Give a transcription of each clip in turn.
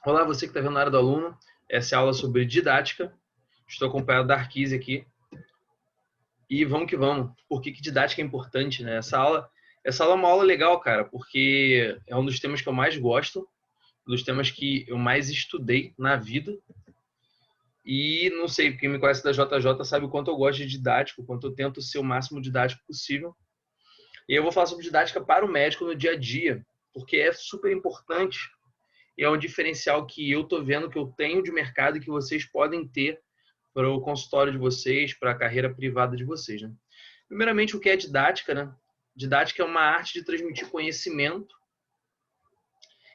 Olá, você que está vendo na área do aluno. Essa é a aula sobre didática. Estou acompanhado da Arquise aqui. E vamos que vamos. Por que didática é importante, né? Essa aula é uma aula legal, cara, porque é um dos temas que eu mais gosto, um dos temas que eu mais estudei na vida. E não sei, quem me conhece da JJ sabe o quanto eu gosto de didática, o quanto eu tento ser o máximo didático possível. E eu vou falar sobre didática para o médico no dia a dia, porque é super importante. E é um diferencial que eu estou vendo que eu tenho de mercado e que vocês podem ter para o consultório de vocês, para a carreira privada de vocês. Né? Primeiramente, o que é didática? Né? Didática é uma arte de transmitir conhecimento.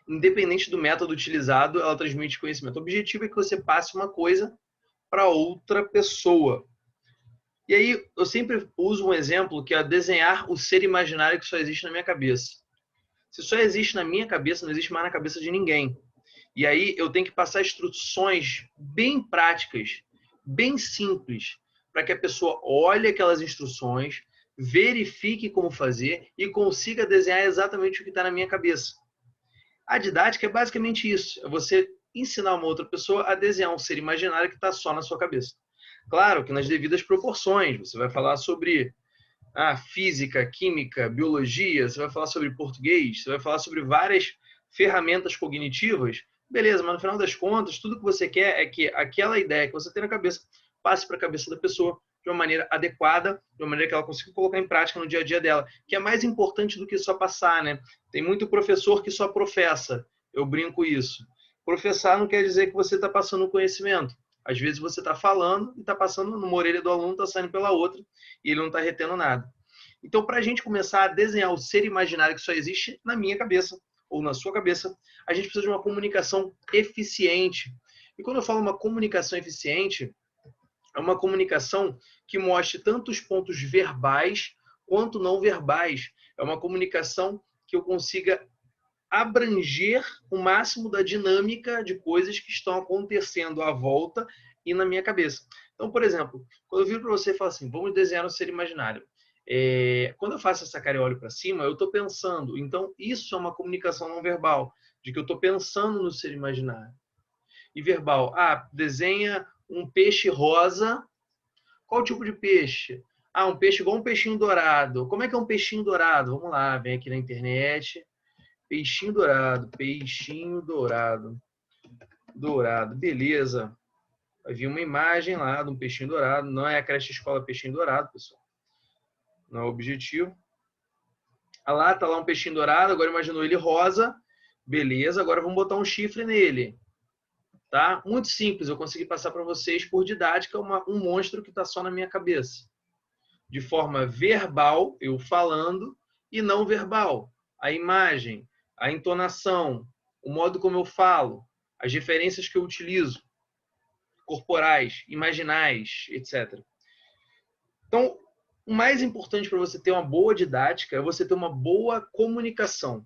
Independente do método utilizado, ela transmite conhecimento. O objetivo é que você passe uma coisa para outra pessoa. E aí, eu sempre uso um exemplo que é desenhar o ser imaginário que só existe na minha cabeça. Se só existe na minha cabeça, não existe mais na cabeça de ninguém. E aí eu tenho que passar instruções bem práticas, bem simples, para que a pessoa olhe aquelas instruções, verifique como fazer e consiga desenhar exatamente o que está na minha cabeça. A didática é basicamente isso, é você ensinar uma outra pessoa a desenhar um ser imaginário que está só na sua cabeça. Claro que nas devidas proporções, você vai falar sobre física, química, biologia, você vai falar sobre português, você vai falar sobre várias ferramentas cognitivas, beleza, mas no final das contas, tudo que você quer é que aquela ideia que você tem na cabeça passe para a cabeça da pessoa de uma maneira adequada, de uma maneira que ela consiga colocar em prática no dia a dia dela, que é mais importante do que só passar, né? Tem muito professor que só professa, eu brinco isso. Professar não quer dizer que você está passando o conhecimento. Às vezes você está falando e está passando numa orelha do aluno, está saindo pela outra e ele não está retendo nada. Então, para a gente começar a desenhar o ser imaginário que só existe na minha cabeça ou na sua cabeça, a gente precisa de uma comunicação eficiente. E quando eu falo uma comunicação eficiente, é uma comunicação que mostre tanto os pontos verbais quanto não verbais. É uma comunicação que eu consiga abranger o máximo da dinâmica de coisas que estão acontecendo à volta e na minha cabeça. Então, por exemplo, quando eu viro para você e falo assim, vamos desenhar um ser imaginário. Quando eu faço essa cara e olho para cima, eu estou pensando. Então, isso é uma comunicação não verbal, de que eu estou pensando no ser imaginário. E verbal, desenha um peixe rosa. Qual tipo de peixe? Um peixe igual um peixinho dourado. Como é que é um peixinho dourado? Vamos lá, vem aqui na internet. Peixinho dourado, peixinho dourado, dourado, beleza. Vai vir uma imagem lá de um peixinho dourado. Não é a creche escola peixinho dourado, pessoal. Não é o objetivo. Lá tá lá um peixinho dourado. Agora imaginou ele rosa. Beleza, agora vamos botar um chifre nele. Tá? Muito simples. Eu consegui passar para vocês por didática um monstro que está só na minha cabeça. De forma verbal, eu falando, e não verbal. A imagem, a entonação, o modo como eu falo, as referências que eu utilizo, corporais, imaginais, etc. Então, o mais importante para você ter uma boa didática é você ter uma boa comunicação.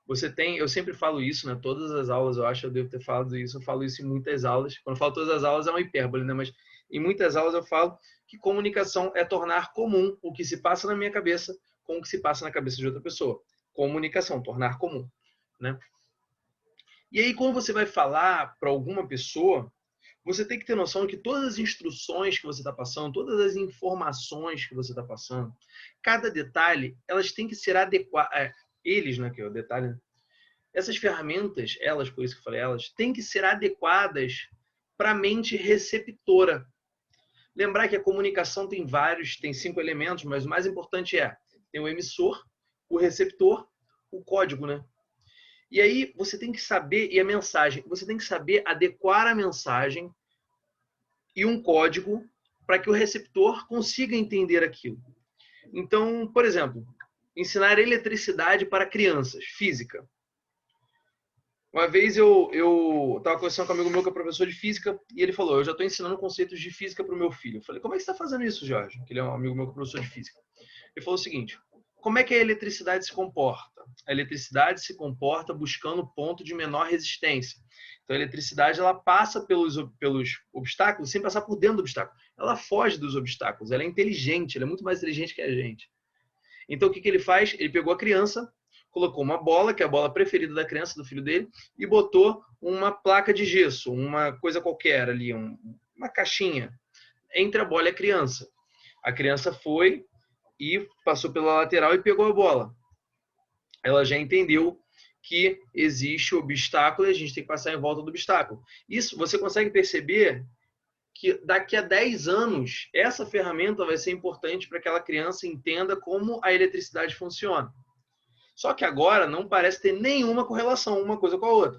Eu sempre falo isso, né? Todas as aulas, eu acho que eu devo ter falado isso, eu falo isso em muitas aulas. Quando eu falo todas as aulas é uma hipérbole, né? Mas em muitas aulas eu falo que comunicação é tornar comum o que se passa na minha cabeça com o que se passa na cabeça de outra pessoa. Comunicação, tornar comum, né? E aí, quando você vai falar para alguma pessoa, você tem que ter noção de que todas as instruções que você está passando, todas as informações que você está passando, cada detalhe, elas têm que ser adequadas. Eles, né, que é o detalhe, né? Essas ferramentas, por isso que eu falei elas, têm que ser adequadas para a mente receptora. Lembrar que a comunicação tem 5 elementos, mas o mais importante tem o emissor, o receptor, o código, né? E aí você tem que saber, e a mensagem, você tem que saber adequar a mensagem e um código para que o receptor consiga entender aquilo. Então, por exemplo, ensinar eletricidade para crianças, física. Uma vez eu estava conversando com um amigo meu que é professor de física e ele falou, eu já estou ensinando conceitos de física para o meu filho. Eu falei, como é que você está fazendo isso, Jorge? Que ele é um amigo meu que é professor de física. Ele falou o seguinte, como é que a eletricidade se comporta? A eletricidade se comporta buscando ponto de menor resistência. Então, a eletricidade ela passa pelos obstáculos sem passar por dentro do obstáculo. Ela foge dos obstáculos, ela é inteligente, ela é muito mais inteligente que a gente. Então, o que ele faz? Ele pegou a criança, colocou uma bola, que é a bola preferida da criança, do filho dele, e botou uma placa de gesso, uma coisa qualquer ali, uma caixinha, entre a bola e a criança. A criança foi e passou pela lateral e pegou a bola. Ela já entendeu que existe o obstáculo e a gente tem que passar em volta do obstáculo. Isso você consegue perceber que daqui a 10 anos essa ferramenta vai ser importante para que aquela criança entenda como a eletricidade funciona. Só que agora não parece ter nenhuma correlação uma coisa com a outra.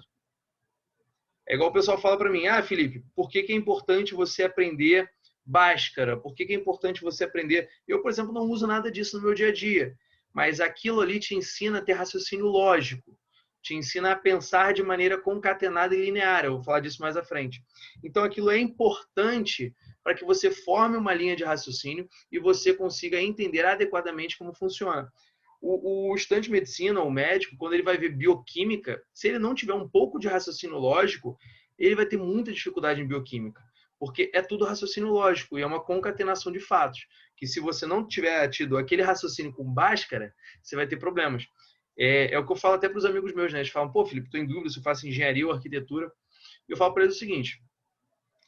É igual o pessoal fala para mim, Felipe, por que é importante você aprender Bhaskara? Por que é importante você aprender... Eu, por exemplo, não uso nada disso no meu dia a dia, mas aquilo ali te ensina a ter raciocínio lógico, te ensina a pensar de maneira concatenada e linear. Eu vou falar disso mais à frente. Então, aquilo é importante para que você forme uma linha de raciocínio e você consiga entender adequadamente como funciona. O estudante de medicina, o médico, quando ele vai ver bioquímica, se ele não tiver um pouco de raciocínio lógico, ele vai ter muita dificuldade em bioquímica, porque é tudo raciocínio lógico e é uma concatenação de fatos, que se você não tiver tido aquele raciocínio com Bhaskara, você vai ter problemas. É o que eu falo até para os amigos meus, né? Eles falam, pô, Felipe, estou em dúvida se eu faço engenharia ou arquitetura. Eu falo para eles o seguinte,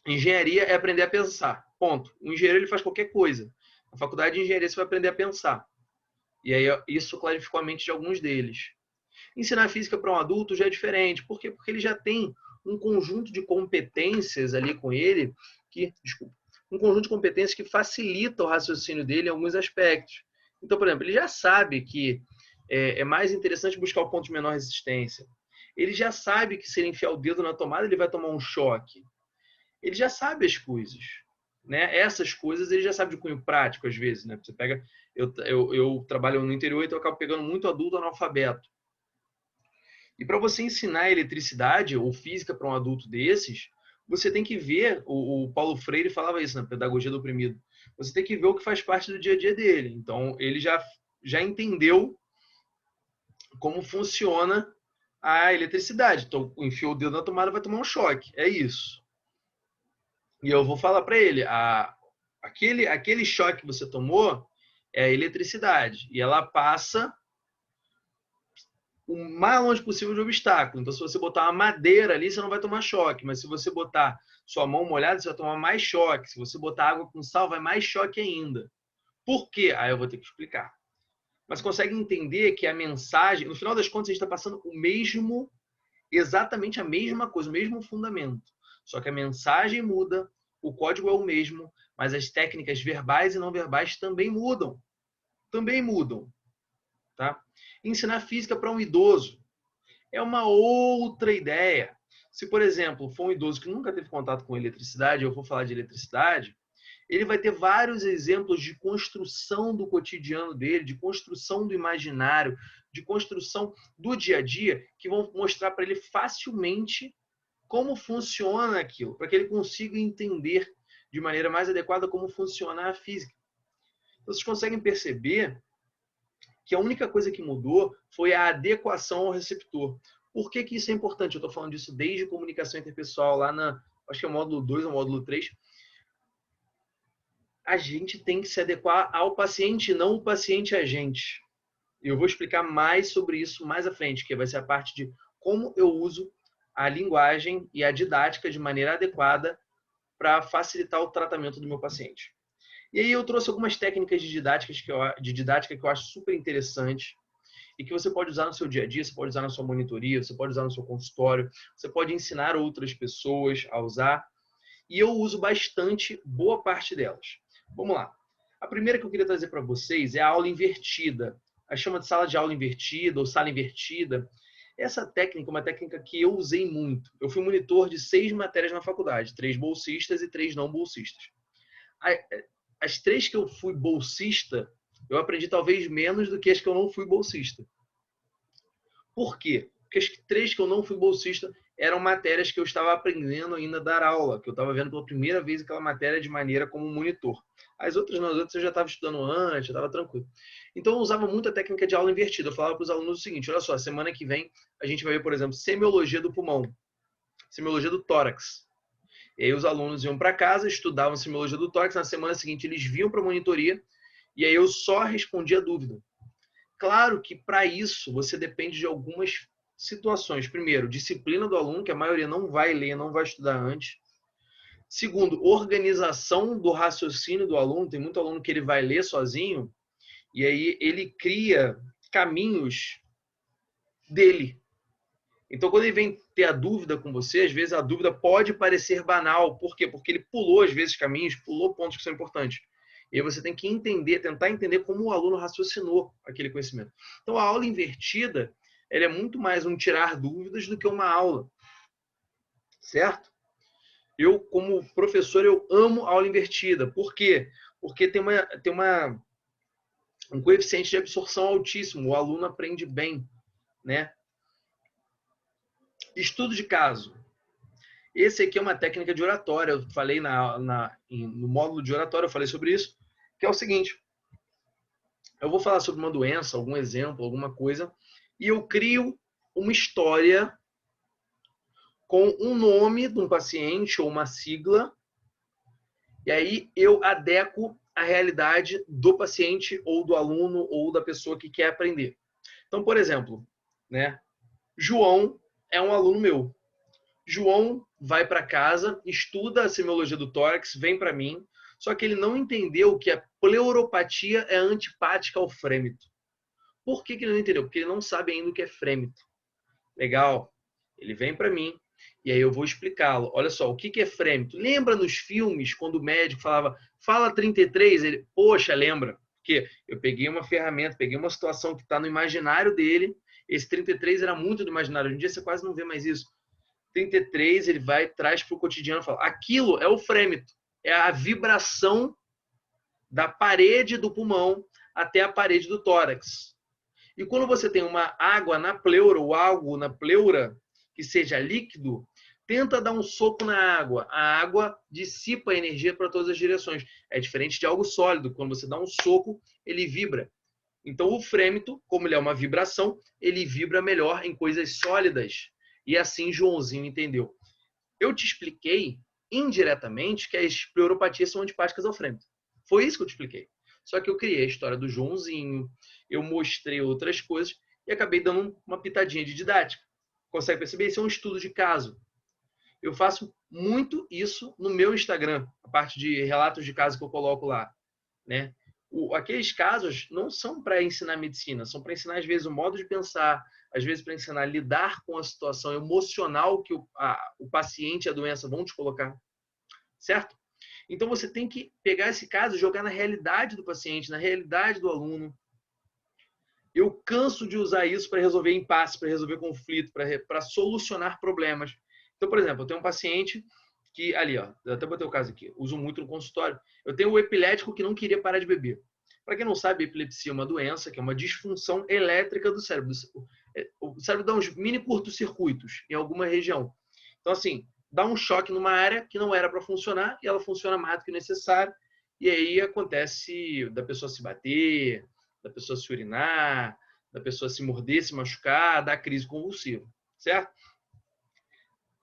engenharia é aprender a pensar, ponto. O engenheiro ele faz qualquer coisa. Na faculdade de engenharia você vai aprender a pensar. E aí isso clarificou a mente de alguns deles. Ensinar física para um adulto já é diferente. Por quê? Porque ele já tem um conjunto de competências ali com ele, um conjunto de competências que facilita o raciocínio dele em alguns aspectos. Então, por exemplo, ele já sabe que é mais interessante buscar o ponto de menor resistência. Ele já sabe que se ele enfiar o dedo na tomada, ele vai tomar um choque. Ele já sabe as coisas. Né? Essas coisas ele já sabe de cunho prático, às vezes. Né? Você pega, eu trabalho no interior, então eu acabo pegando muito adulto analfabeto. E para você ensinar eletricidade ou física para um adulto desses, você tem que ver, o Paulo Freire falava isso na Pedagogia do Oprimido, você tem que ver o que faz parte do dia a dia dele. Então, ele já entendeu como funciona a eletricidade. Então, enfiou o dedo na tomada, vai tomar um choque. É isso. E eu vou falar para ele, aquele choque que você tomou é a eletricidade. E ela passa o mais longe possível de obstáculo. Então, se você botar uma madeira ali, você não vai tomar choque. Mas se você botar sua mão molhada, você vai tomar mais choque. Se você botar água com sal, vai mais choque ainda. Por quê? Aí eu vou ter que explicar. Mas consegue entender que a mensagem, no final das contas, a gente está passando exatamente a mesma coisa, o mesmo fundamento. Só que a mensagem muda, o código é o mesmo, mas as técnicas verbais e não verbais também mudam. Também mudam. Tá? Ensinar física para um idoso é uma outra ideia. Se, por exemplo, for um idoso que nunca teve contato com eletricidade, eu vou falar de eletricidade, ele vai ter vários exemplos de construção do cotidiano dele, de construção do imaginário, de construção do dia a dia, que vão mostrar para ele facilmente como funciona aquilo, para que ele consiga entender de maneira mais adequada como funciona a física. Vocês conseguem perceber que a única coisa que mudou foi a adequação ao receptor. Por que isso é importante? Eu estou falando disso desde comunicação interpessoal, lá acho que é o módulo 2 ou módulo 3. A gente tem que se adequar ao paciente, não o paciente a gente. Eu vou explicar mais sobre isso mais à frente, que vai ser a parte de como eu uso a linguagem e a didática de maneira adequada para facilitar o tratamento do meu paciente. E aí eu trouxe algumas técnicas de didática que eu acho super interessantes e que você pode usar no seu dia a dia, você pode usar na sua monitoria, você pode usar no seu consultório, você pode ensinar outras pessoas a usar. E eu uso bastante boa parte delas. Vamos lá. A primeira que eu queria trazer para vocês é a aula invertida. A chama de sala de aula invertida ou sala invertida. Essa técnica é uma técnica que eu usei muito. Eu fui monitor de 6 matérias na faculdade, 3 bolsistas e 3 não bolsistas. As 3 que eu fui bolsista, eu aprendi talvez menos do que as que eu não fui bolsista. Por quê? Porque as 3 que eu não fui bolsista eram matérias que eu estava aprendendo ainda a dar aula, que eu estava vendo pela primeira vez aquela matéria de maneira como monitor. As outras não, as outras eu já estava estudando antes, já estava tranquilo. Então eu usava muito a técnica de aula invertida. Eu falava para os alunos o seguinte, olha só, semana que vem a gente vai ver, por exemplo, semiologia do pulmão, semiologia do tórax. E aí os alunos iam para casa, estudavam semiologia do tórax, na semana seguinte eles vinham para a monitoria e aí eu só respondia a dúvida. Claro que para isso você depende de algumas situações. Primeiro, disciplina do aluno, que a maioria não vai ler, não vai estudar antes. Segundo, organização do raciocínio do aluno. Tem muito aluno que ele vai ler sozinho e aí ele cria caminhos dele. Então, quando ele vem ter a dúvida com você, às vezes a dúvida pode parecer banal. Por quê? Porque ele pulou, às vezes, caminhos, pulou pontos que são importantes. E aí você tem que entender, tentar entender como o aluno raciocinou aquele conhecimento. Então, a aula invertida, ela é muito mais um tirar dúvidas do que uma aula. Certo? Eu, como professor, eu amo aula invertida. Por quê? Porque tem um coeficiente de absorção altíssimo. O aluno aprende bem, né? Estudo de caso. Esse aqui é uma técnica de oratória. Eu falei no módulo de oratória, eu falei sobre isso, que é o seguinte. Eu vou falar sobre uma doença, algum exemplo, alguma coisa, e eu crio uma história com um nome de um paciente ou uma sigla, e aí eu adequo a realidade do paciente ou do aluno ou da pessoa que quer aprender. Então, por exemplo, né, João é um aluno meu. João vai para casa, estuda a semiologia do tórax, vem para mim, só que ele não entendeu que a pleuropatia é antipática ao frêmito. Por que ele não entendeu? Porque ele não sabe ainda o que é frêmito. Legal. Ele vem para mim e aí eu vou explicá-lo. Olha só, o que é frêmito? Lembra nos filmes, quando o médico falava, fala 33? Ele, poxa, lembra. Porque eu peguei uma ferramenta, peguei uma situação que está no imaginário dele. Esse 33 era muito do imaginário. Hoje em dia você quase não vê mais isso. 33, ele vai, traz para o cotidiano e fala, aquilo é o frêmito. É a vibração da parede do pulmão até a parede do tórax. E quando você tem uma água na pleura ou algo na pleura que seja líquido, tenta dar um soco na água. A água dissipa a energia para todas as direções. É diferente de algo sólido. Quando você dá um soco, ele vibra. Então, o frêmito, como ele é uma vibração, ele vibra melhor em coisas sólidas. E assim Joãozinho entendeu. Eu te expliquei indiretamente que as pleuropatias são antipáticas ao frêmito. Foi isso que eu te expliquei. Só que eu criei a história do Joãozinho, eu mostrei outras coisas e acabei dando uma pitadinha de didática. Consegue perceber? Isso é um estudo de caso. Eu faço muito isso no meu Instagram, a parte de relatos de caso que eu coloco lá, né? Aqueles casos não são para ensinar medicina, são para ensinar, às vezes, o modo de pensar, às vezes, para ensinar a lidar com a situação emocional que o paciente e a doença vão te colocar, certo? Então, você tem que pegar esse caso e jogar na realidade do paciente, na realidade do aluno. Eu canso de usar isso para resolver impasse, para resolver conflito, para solucionar problemas. Então, por exemplo, eu tenho um paciente que, ali, ó, eu até botei o caso aqui, uso muito no consultório. Eu tenho o epilético que não queria parar de beber. Para quem não sabe, epilepsia é uma doença, que é uma disfunção elétrica do cérebro. O cérebro dá uns mini curtos-circuitos em alguma região. Então, assim, dá um choque numa área que não era para funcionar e ela funciona mais do que necessário. E aí acontece da pessoa se bater, da pessoa se urinar, da pessoa se morder, se machucar, da crise convulsiva, certo?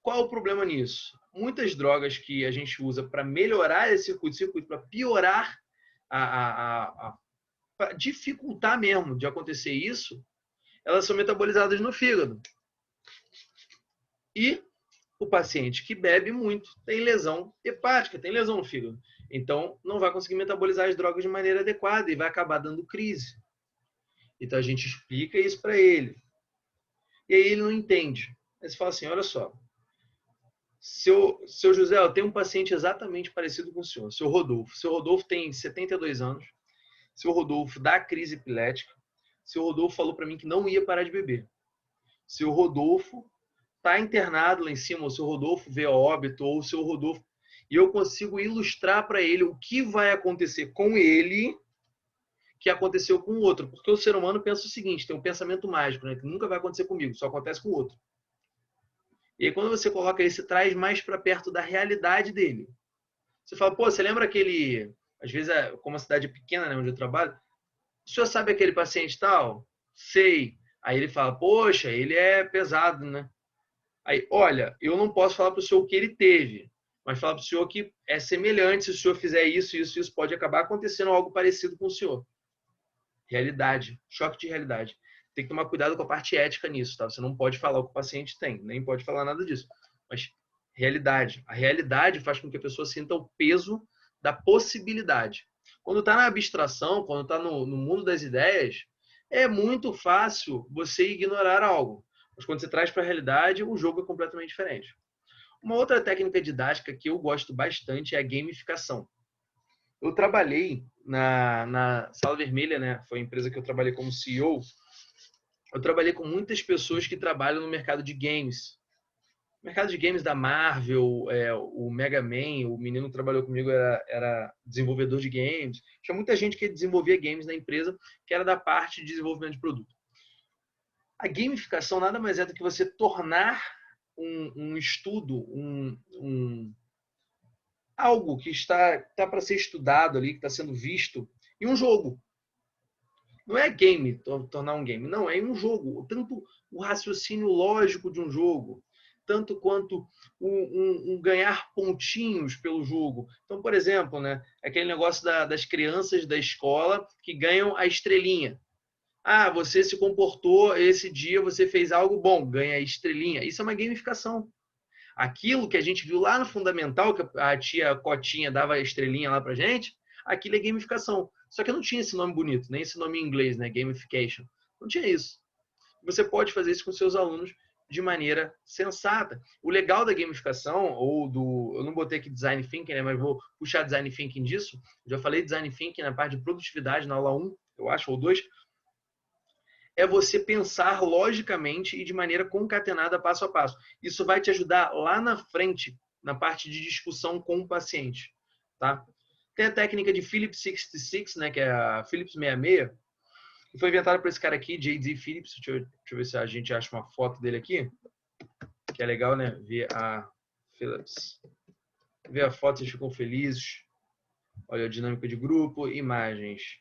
Qual o problema nisso? Muitas drogas que a gente usa para melhorar esse circuito, para piorar, para dificultar mesmo de acontecer isso, elas são metabolizadas no fígado. E o paciente que bebe muito tem lesão hepática, tem lesão no fígado. Então, não vai conseguir metabolizar as drogas de maneira adequada e vai acabar dando crise. Então, a gente explica isso para ele. E aí ele não entende. Aí você fala assim, olha só, seu José, eu tenho um paciente exatamente parecido com o senhor, seu Rodolfo. Seu Rodolfo tem 72 anos. Seu Rodolfo dá crise epilética. Seu Rodolfo falou para mim que não ia parar de beber. Seu Rodolfo está internado lá em cima, o seu Rodolfo veio a óbito, ou o seu Rodolfo... E eu consigo ilustrar para ele o que vai acontecer com ele que aconteceu com o outro. Porque o ser humano pensa o seguinte, tem um pensamento mágico, né? Que nunca vai acontecer comigo, só acontece com o outro. E aí, quando você coloca ele, você traz mais para perto da realidade dele. Você fala, pô, você lembra aquele... Às vezes, como a cidade é pequena, né, onde eu trabalho, o senhor sabe aquele paciente tal? Sei. Aí ele fala, poxa, ele é pesado, né? Aí, olha, eu não posso falar para o senhor o que ele teve, mas falar para o senhor que é semelhante, se o senhor fizer isso, isso, isso, pode acabar acontecendo algo parecido com o senhor. Realidade, choque de realidade. Tem que tomar cuidado com a parte ética nisso, tá? Você não pode falar o que o paciente tem, nem pode falar nada disso. Mas realidade. A realidade faz com que a pessoa sinta o peso da possibilidade. Quando está na abstração, quando está no mundo das ideias, é muito fácil você ignorar algo. Mas quando você traz para a realidade, o jogo é completamente diferente. Uma outra técnica didática que eu gosto bastante é a gamificação. Eu trabalhei na Sala Vermelha, né? Foi a empresa que eu trabalhei como CEO. Eu trabalhei com muitas pessoas que trabalham no mercado de games. O mercado de games da Marvel, o Mega Man, o menino que trabalhou comigo era desenvolvedor de games. Tinha muita gente que desenvolvia games na empresa, que era da parte de desenvolvimento de produto. A gamificação nada mais é do que você tornar um estudo, algo que está para ser estudado ali, que está sendo visto, em um jogo. Não é game, tornar um game. Não, é um jogo. Tanto o raciocínio lógico de um jogo, tanto quanto ganhar pontinhos pelo jogo. Então, por exemplo, né, aquele negócio das crianças da escola que ganham a estrelinha. Ah, você se comportou esse dia, você fez algo bom, ganha a estrelinha. Isso é uma gamificação. Aquilo que a gente viu lá no fundamental, que a tia Cotinha dava a estrelinha lá pra gente, aquilo é gamificação. Só que não tinha esse nome bonito, nem esse nome em inglês, né? Gamification. Não tinha isso. Você pode fazer isso com seus alunos de maneira sensata. O legal da gamificação, eu não botei aqui design thinking, né? Mas vou puxar design thinking disso. Já falei design thinking na parte de produtividade, na aula 1, eu acho, ou 2. É você pensar logicamente e de maneira concatenada passo a passo. Isso vai te ajudar lá na frente, na parte de discussão com o paciente. Tá? Tem a técnica de Phillips 66, né, que é a Phillips 66, que foi inventada por esse cara aqui, J.D. Phillips. Deixa eu ver se a gente acha uma foto dele aqui, que é legal, né? Ver a Phillips. Ver a foto, vocês ficam felizes. Olha a dinâmica de grupo, imagens.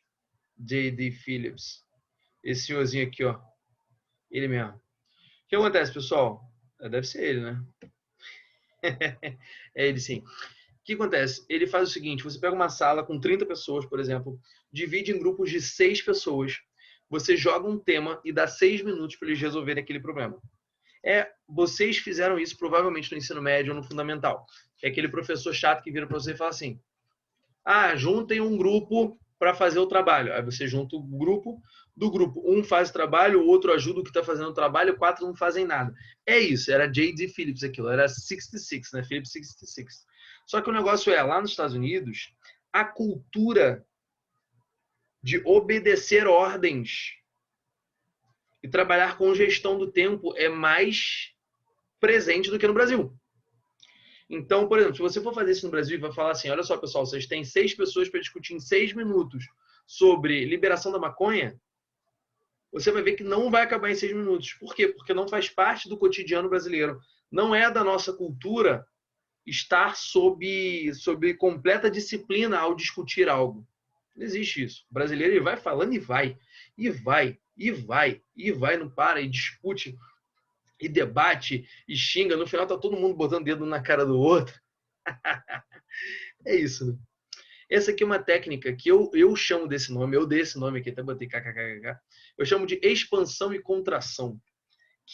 J.D. Phillips. Esse senhorzinho aqui, ó. Ele mesmo. O que acontece, pessoal? Deve ser ele, né? É ele sim. O que acontece? Ele faz o seguinte, você pega uma sala com 30 pessoas, por exemplo, divide em grupos de 6 pessoas, você joga um tema e dá 6 minutos para eles resolverem aquele problema. Vocês fizeram isso provavelmente no ensino médio ou no fundamental. É aquele professor chato que vira para você e fala assim, juntem um grupo para fazer o trabalho. Aí você junta o grupo, do grupo um faz o trabalho, o outro ajuda o que está fazendo o trabalho, 4 não fazem nada. É isso, era J.D. Phillips aquilo, era 66, né? Phillips 66. Só que o negócio lá nos Estados Unidos, a cultura de obedecer ordens e trabalhar com gestão do tempo é mais presente do que no Brasil. Então, por exemplo, se você for fazer isso no Brasil e vai falar assim, olha só, pessoal, vocês têm 6 pessoas para discutir em 6 minutos sobre liberação da maconha, você vai ver que não vai acabar em 6 minutos. Por quê? Porque não faz parte do cotidiano brasileiro. Não é da nossa cultura estar sob completa disciplina ao discutir algo. Não existe isso. O brasileiro ele vai falando e vai, e vai, e vai, e vai, não para, e discute, e debate, e xinga. No final tá todo mundo botando dedo na cara do outro. É isso, né? Essa aqui é uma técnica que eu chamo desse nome, eu dei esse nome aqui, até botei kkkk. Eu chamo de expansão e contração. O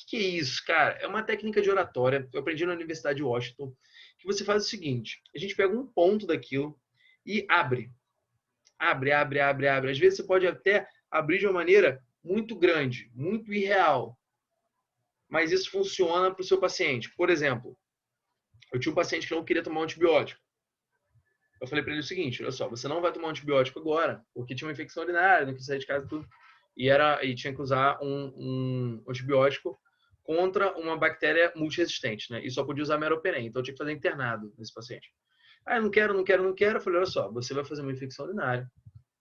que é isso, cara? É uma técnica de oratória, eu aprendi na Universidade de Washington, que você faz o seguinte, a gente pega um ponto daquilo e abre. Abre. Às vezes você pode até abrir de uma maneira muito grande, muito irreal. Mas isso funciona para o seu paciente. Por exemplo, eu tinha um paciente que não queria tomar um antibiótico. Eu falei para ele o seguinte, olha só, você não vai tomar um antibiótico agora, porque tinha uma infecção urinária, não quis sair de casa, tudo. E tinha que usar um antibiótico contra uma bactéria multiresistente, né? E só podia usar meropenem, então eu tinha que fazer internado nesse paciente. Eu não quero. Eu falei, olha só, você vai fazer uma infecção urinária,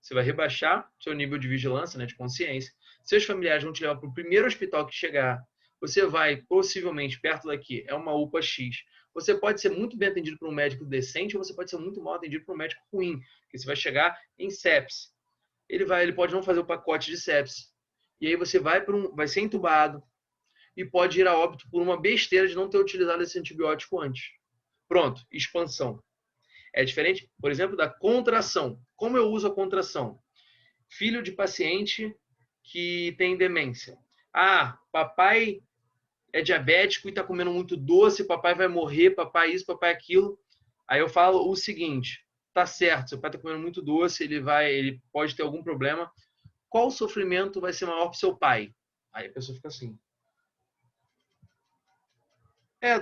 você vai rebaixar seu nível de vigilância, né, de consciência, seus familiares vão te levar para o primeiro hospital que chegar, você vai, possivelmente, perto daqui, é uma UPA X, você pode ser muito bem atendido por um médico decente ou você pode ser muito mal atendido por um médico ruim, que você vai chegar em sepsis. Ele pode não fazer o pacote de sepsis. E aí você vai ser entubado e pode ir a óbito por uma besteira de não ter utilizado esse antibiótico antes. Pronto, expansão. É diferente, por exemplo, da contração. Como eu uso a contração? filho de paciente que tem demência. Ah, papai é diabético e está comendo muito doce, papai vai morrer, papai isso, papai aquilo. Aí eu falo o seguinte, tá certo, seu pai está comendo muito doce, ele pode ter algum problema. Qual sofrimento vai ser maior para o seu pai? Aí a pessoa fica assim.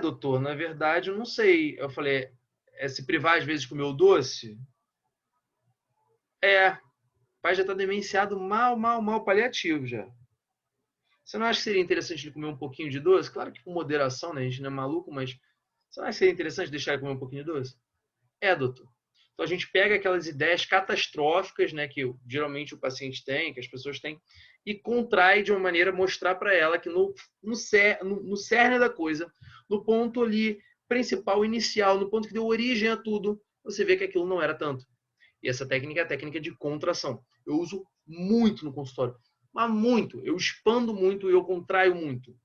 Doutor, na verdade eu não sei. Eu falei, se privar às vezes de comer o doce? O pai já está demenciado mal paliativo já. Você não acha que seria interessante ele comer um pouquinho de doce? Claro que com moderação, né? A gente não é maluco, mas você não acha que seria interessante deixar ele comer um pouquinho de doce? Doutor. Então a gente pega aquelas ideias catastróficas, né, que geralmente o paciente tem, que as pessoas têm, e contrai de uma maneira a mostrar para ela que no cerne da coisa, no ponto ali principal, inicial, no ponto que deu origem a tudo, você vê que aquilo não era tanto. E essa técnica é a técnica de contração. Eu uso muito no consultório, mas muito. Eu expando muito e eu contraio muito.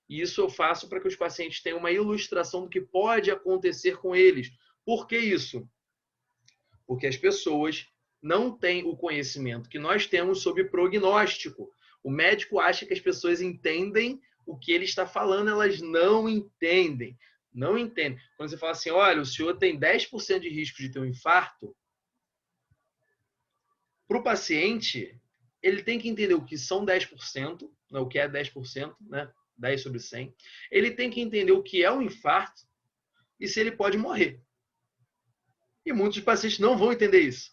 E isso eu faço para que os pacientes tenham uma ilustração do que pode acontecer com eles. Por que isso? Porque as pessoas não têm o conhecimento que nós temos sobre prognóstico. O médico acha que as pessoas entendem o que ele está falando, elas não entendem. Não entendem. Quando você fala assim, olha, o senhor tem 10% de risco de ter um infarto, para o paciente, ele tem que entender o que são 10%, né, o que é 10%, né, 10 sobre 100. Ele tem que entender o que é um infarto e se ele pode morrer. E muitos pacientes não vão entender isso.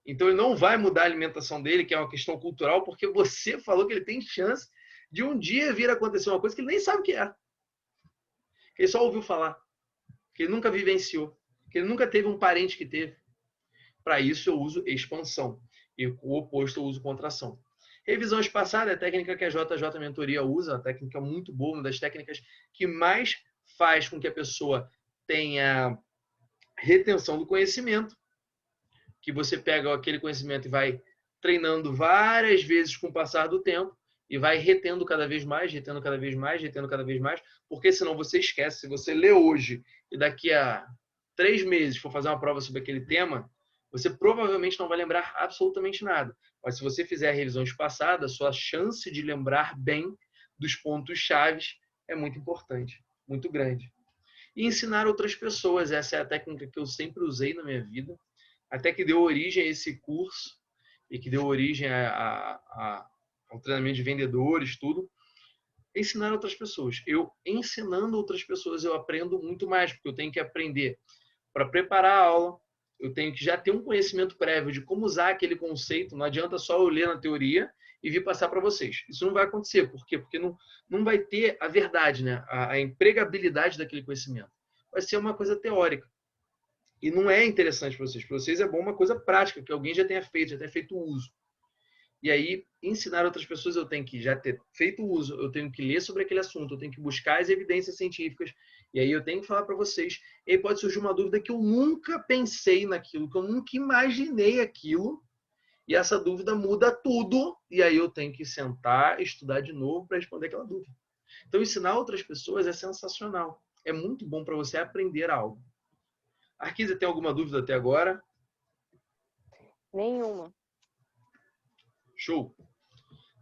Então ele não vai mudar a alimentação dele, que é uma questão cultural, porque você falou que ele tem chance de um dia vir a acontecer uma coisa que ele nem sabe o que é. Que ele só ouviu falar. Que ele nunca vivenciou. Que ele nunca teve um parente que teve. Para isso eu uso expansão. E o oposto eu uso contração. Revisão espaçada é a técnica que a JJ Mentoria usa, uma técnica muito boa, uma das técnicas que mais faz com que a pessoa tenha retenção do conhecimento, que você pega aquele conhecimento e vai treinando várias vezes com o passar do tempo e vai retendo cada vez mais, retendo cada vez mais, retendo cada vez mais, porque senão você esquece. Se você lê hoje e daqui a 3 meses for fazer uma prova sobre aquele tema, você provavelmente não vai lembrar absolutamente nada. Mas se você fizer a revisão espaçada, a sua chance de lembrar bem dos pontos chaves é muito importante, muito grande. E ensinar outras pessoas, essa é a técnica que eu sempre usei na minha vida, até que deu origem a esse curso e que deu origem ao treinamento de vendedores, tudo. Ensinar outras pessoas. Eu ensinando outras pessoas, eu aprendo muito mais, porque eu tenho que aprender para preparar a aula, eu tenho que já ter um conhecimento prévio de como usar aquele conceito. Não adianta só eu ler na teoria e vir passar para vocês. Isso não vai acontecer. Por quê? Porque não vai ter a verdade, né? A empregabilidade daquele conhecimento. Vai ser uma coisa teórica. E não é interessante para vocês. Para vocês é bom uma coisa prática, que alguém já tenha feito uso. E aí, ensinar outras pessoas, eu tenho que já ter feito uso, eu tenho que ler sobre aquele assunto, eu tenho que buscar as evidências científicas, e aí eu tenho que falar para vocês. E aí pode surgir uma dúvida que eu nunca pensei naquilo, que eu nunca imaginei aquilo, e essa dúvida muda tudo, e aí eu tenho que sentar, estudar de novo para responder aquela dúvida. Então, ensinar outras pessoas é sensacional. É muito bom para você aprender algo. Arquisa, tem alguma dúvida até agora? Nenhuma. Show.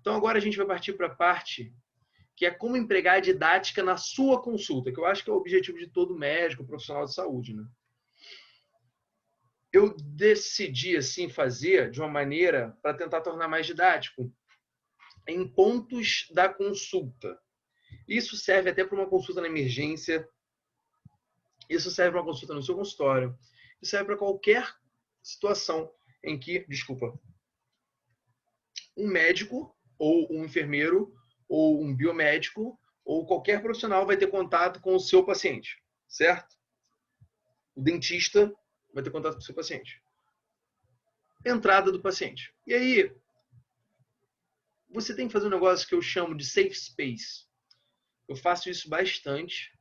Então agora a gente vai partir para a parte que é como empregar a didática na sua consulta, que eu acho que é o objetivo de todo médico, profissional de saúde, né? Eu decidi assim fazer de uma maneira para tentar tornar mais didático em pontos da consulta. Isso serve até para uma consulta na emergência, isso serve para uma consulta no seu consultório, isso serve para qualquer situação em que, desculpa, um médico ou um enfermeiro ou um biomédico ou qualquer profissional vai ter contato com o seu paciente, certo? O dentista vai ter contato com o seu paciente. Entrada do paciente. E aí, você tem que fazer um negócio que eu chamo de safe space. Eu faço isso bastante.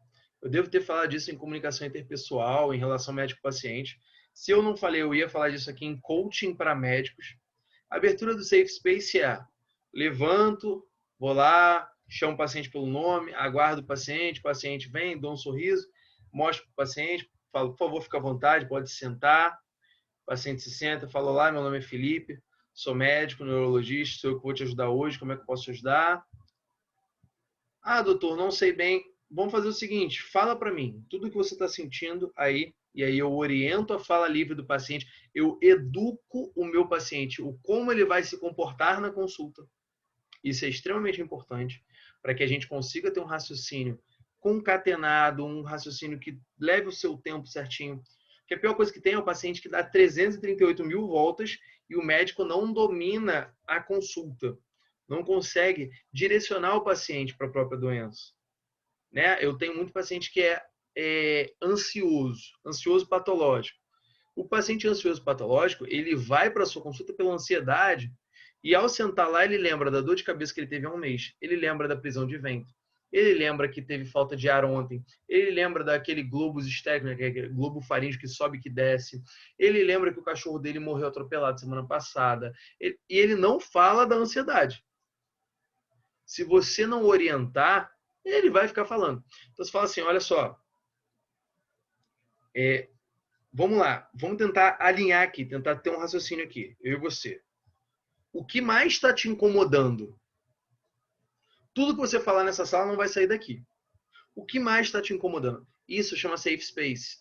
Eu devo ter falado disso em comunicação interpessoal, em relação médico-paciente. Se eu não falei, eu ia falar disso aqui em coaching para médicos. A abertura do safe space é: levanto, vou lá, chamo o paciente pelo nome, aguardo o paciente vem, dou um sorriso, mostro para o paciente, falo, por favor, fica à vontade, pode sentar. O paciente se senta, fala, olá, meu nome é Felipe, Sou médico, neurologista, sou eu que vou te ajudar hoje, como é que eu posso te ajudar? Ah, doutor, não sei bem. Vamos fazer o seguinte, fala para mim tudo que você está sentindo aí, e aí eu oriento a fala livre do paciente, eu educo o meu paciente, o como ele vai se comportar na consulta. Isso é extremamente importante para que a gente consiga ter um raciocínio concatenado, um raciocínio que leve o seu tempo certinho. Porque a pior coisa que tem é o paciente que dá 338 mil voltas e o médico não domina a consulta, não consegue direcionar o paciente para a própria doença. Né? Eu tenho muito paciente que é ansioso patológico. O paciente ansioso patológico, ele vai para a sua consulta pela ansiedade e ao sentar lá ele lembra da dor de cabeça que ele teve há um mês, ele lembra da prisão de ventre, ele lembra que teve falta de ar ontem, ele lembra daquele globus estético, que é aquele globo faríngeo que sobe e que desce, ele lembra que o cachorro dele morreu atropelado semana passada, e ele não fala da ansiedade. Se você não orientar, ele vai ficar falando. Então você fala assim, olha só, vamos lá, vamos tentar alinhar aqui, tentar ter um raciocínio aqui, eu e você. O que mais está te incomodando? Tudo que você falar nessa sala não vai sair daqui. O que mais está te incomodando? Isso chama safe space.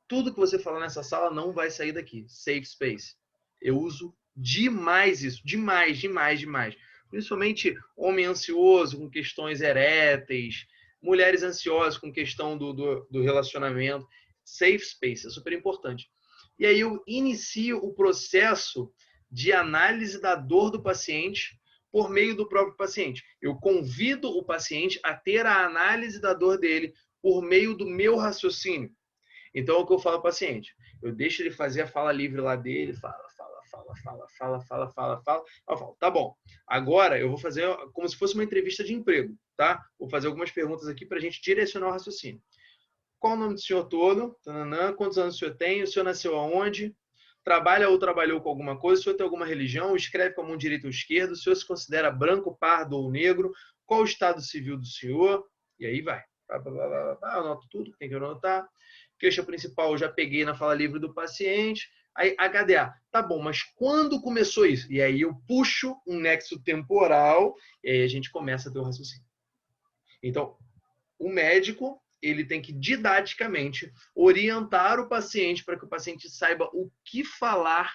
Tudo que você falar nessa sala não vai sair daqui. Safe space. Eu uso demais isso. Demais, demais, demais. Principalmente homem ansioso com questões eréteis, mulheres ansiosas com questão do relacionamento. Safe space é super importante. E aí eu inicio o processo de análise da dor do paciente por meio do próprio paciente. Eu convido o paciente a ter a análise da dor dele por meio do meu raciocínio. Então, é o que eu falo ao paciente. Eu deixo ele fazer a fala livre lá dele, fala. Eu falo, tá bom. Agora eu vou fazer como se fosse uma entrevista de emprego, tá? Vou fazer algumas perguntas aqui para a gente direcionar o raciocínio. Qual o nome do senhor todo? Tananã. Quantos anos o senhor tem? O senhor nasceu aonde? Trabalha ou trabalhou com alguma coisa? O senhor tem alguma religião? Escreve com a mão direita ou esquerda? O senhor se considera branco, pardo ou negro? Qual o estado civil do senhor? E aí vai. Anoto tudo que tem que anotar. Queixa principal eu já peguei na fala livre do paciente. Aí, HDA. Tá bom, mas quando começou isso? E aí eu puxo um nexo temporal e aí a gente começa a ter um raciocínio. Então, o médico ele tem que didaticamente orientar o paciente para que o paciente saiba o que falar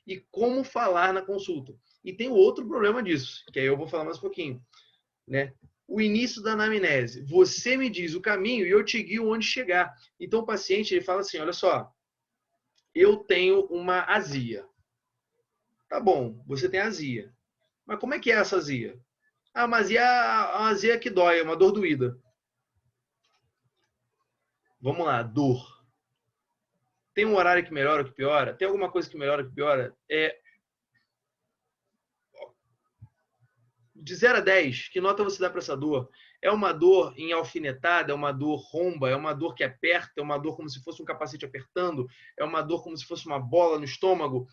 e como falar na consulta. E tem outro problema disso, que aí eu vou falar mais um pouquinho, né? O início da anamnese. Você me diz o caminho e eu te guio onde chegar. Então o paciente ele fala assim, olha só, eu tenho uma azia. Tá bom, você tem azia. Mas como é que é essa azia? Ah, mas a azia que dói, é uma dor doída. Vamos lá, dor. Tem um horário que melhora ou que piora? Tem alguma coisa que melhora ou que piora? De 0 a 10, que nota você dá para essa dor? É uma dor em alfinetada? É uma dor romba? É uma dor que aperta? É uma dor como se fosse um capacete apertando? É uma dor como se fosse uma bola no estômago?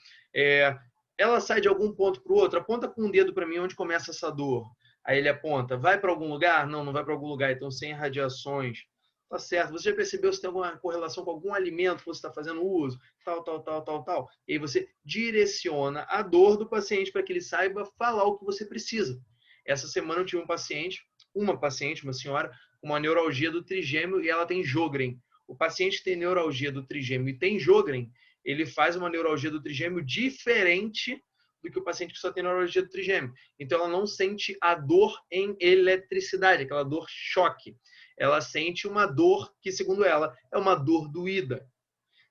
Ela sai de algum ponto para o outro? Aponta com um dedo para mim onde começa essa dor. Aí ele aponta. Vai para algum lugar? Não, não vai para algum lugar. Então, sem radiações. Tá certo. Você já percebeu se tem alguma correlação com algum alimento que você está fazendo uso? Tal. E aí você direciona a dor do paciente para que ele saiba falar o que você precisa. Essa semana eu tive uma paciente, uma senhora, com uma neuralgia do trigêmeo e ela tem Sjögren. O paciente que tem neuralgia do trigêmeo e tem Sjögren, ele faz uma neuralgia do trigêmeo diferente do que o paciente que só tem neuralgia do trigêmeo. Então ela não sente a dor em eletricidade, aquela dor choque. Ela sente uma dor que, segundo ela, é uma dor doída.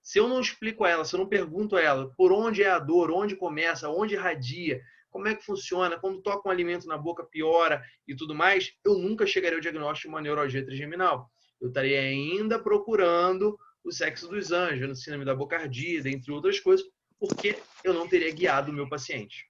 Se eu não explico a ela, se eu não pergunto a ela por onde é a dor, onde começa, onde irradia, como é que funciona, quando toca um alimento na boca piora e tudo mais, eu nunca chegaria ao diagnóstico de uma neuralgia trigeminal. Eu estaria ainda procurando o sexo dos anjos, no síndrome da boca ardida, entre outras coisas, porque eu não teria guiado o meu paciente.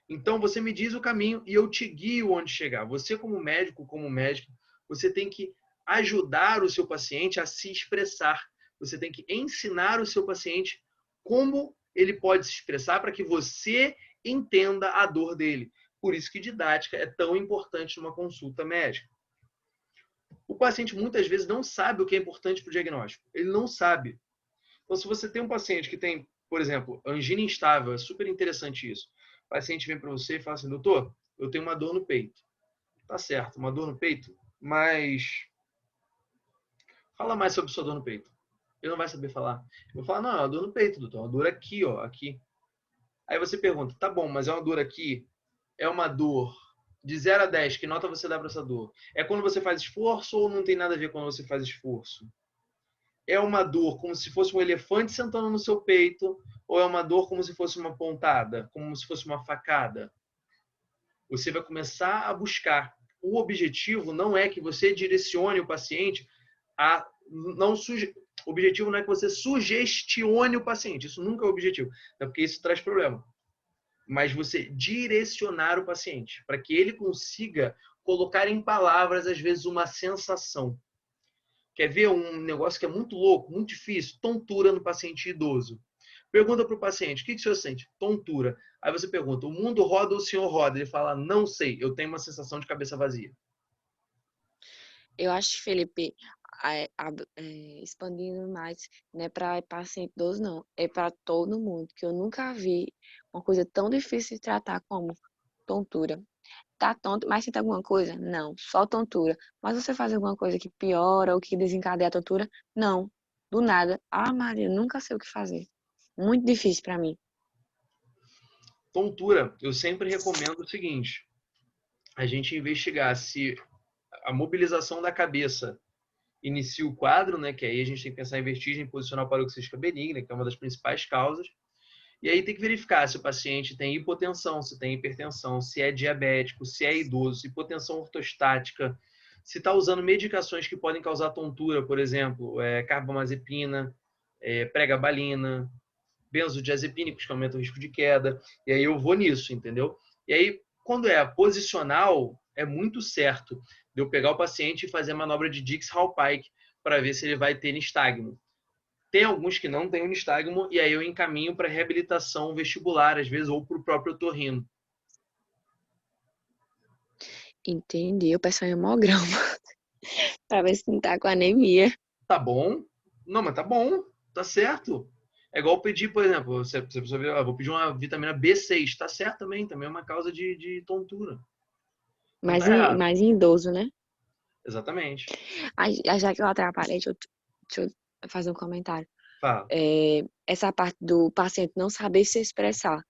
Então, você me diz o caminho e eu te guio onde chegar. Você, como médico, como médico, você tem que ajudar o seu paciente a se expressar. Você tem que ensinar o seu paciente como ele pode se expressar para que você entenda a dor dele. Por isso que didática é tão importante numa consulta médica. O paciente muitas vezes não sabe o que é importante para o diagnóstico. Ele não sabe. Então, se você tem um paciente que tem por exemplo, angina instável, é super interessante isso. O paciente vem para você e fala assim, doutor, eu tenho uma dor no peito. Tá certo, uma dor no peito, mas fala mais sobre sua dor no peito. Ele não vai saber falar. Eu vou falar, não, é uma dor no peito, doutor, é uma dor aqui, ó, aqui. Aí você pergunta, tá bom, mas é uma dor aqui? É uma dor de 0 a 10, que nota você dá para essa dor? É quando você faz esforço ou não tem nada a ver quando você faz esforço? É uma dor como se fosse um elefante sentando no seu peito ou é uma dor como se fosse uma pontada, como se fosse uma facada? Você vai começar a buscar. O objetivo não é que você direcione o paciente a não suge... O objetivo não é que você sugestione o paciente. Isso nunca é o objetivo, é porque isso traz problema. Mas você direcionar o paciente para que ele consiga colocar em palavras, às vezes, uma sensação. Quer ver um negócio que é muito louco, muito difícil? Tontura no paciente idoso. Pergunta para o paciente, o que o senhor sente? Tontura. Aí você pergunta, o mundo roda ou o senhor roda? Ele fala, não sei, eu tenho uma sensação de cabeça vazia. Eu acho, Felipe, expandindo mais, não é para paciente idoso, não. É para todo mundo, que eu nunca vi uma coisa tão difícil de tratar como tontura. Tá tonto, mas sente alguma coisa? Não, só tontura. Mas você faz alguma coisa que piora ou que desencadeia a tontura? Não, do nada. Ah, Maria, nunca sei o que fazer. Muito difícil para mim. Tontura, eu sempre recomendo o seguinte, a gente investigar se a mobilização da cabeça inicia o quadro, né, que aí a gente tem que pensar em vertigem posicional paroxística benigna, que é uma das principais causas. E aí tem que verificar se o paciente tem hipotensão, se tem hipertensão, se é diabético, se é idoso, hipotensão ortostática, se está usando medicações que podem causar tontura, por exemplo, carbamazepina, pregabalina, benzodiazepínicos que aumentam o risco de queda. E aí eu vou nisso, entendeu? E aí, quando é posicional, é muito certo de eu pegar o paciente e fazer a manobra de Dix-Hallpike para ver se ele vai ter nistagmo. Tem alguns que não têm o nistagmo e aí eu encaminho para reabilitação vestibular, às vezes, ou para o próprio otorrino. Entendi. Eu peço um hemograma para ver se não tá com anemia. Tá bom? Não, mas tá bom, tá certo. É igual pedir, por exemplo, você precisa ver, vou pedir uma vitamina B6, tá certo também é uma causa de tontura. Não tá errado. Mais em idoso, né? Exatamente. Já que eu atrapalhei, deixa eu fazer um comentário. Fala. Essa parte do paciente não saber se expressar.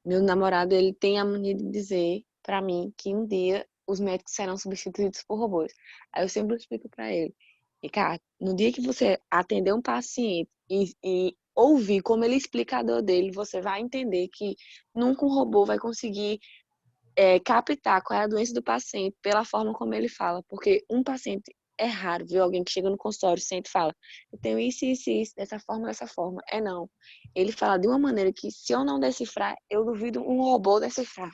Meu namorado, ele tem a mania de dizer para mim que um dia os médicos serão substituídos por robôs. Aí eu sempre explico para ele, Ricardo, no dia que você atender um paciente e ouvir como ele explica a dor dele, você vai entender que nunca um robô vai conseguir captar qual é a doença do paciente pela forma como ele fala, porque um paciente é raro ver alguém que chega no consultório, sente e fala, eu tenho isso, dessa forma, dessa forma. É não. Ele fala de uma maneira que, se eu não decifrar, eu duvido um robô decifrar.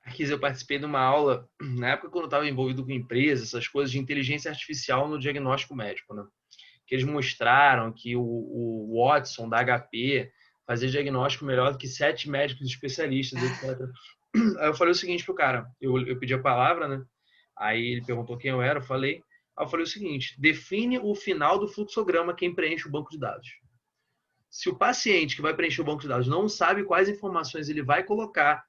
Aqui eu participei de uma aula, na época quando eu estava envolvido com empresas, essas coisas de inteligência artificial no diagnóstico médico, né? Que eles mostraram que o Watson, da HP, fazia diagnóstico melhor do que 7 médicos especialistas, etc. Aí eu falei o seguinte pro cara, eu pedi a palavra, né? Aí ele perguntou quem eu era, eu falei. Aí eu falei o seguinte, define o final do fluxograma quem preenche o banco de dados. Se o paciente que vai preencher o banco de dados não sabe quais informações ele vai colocar,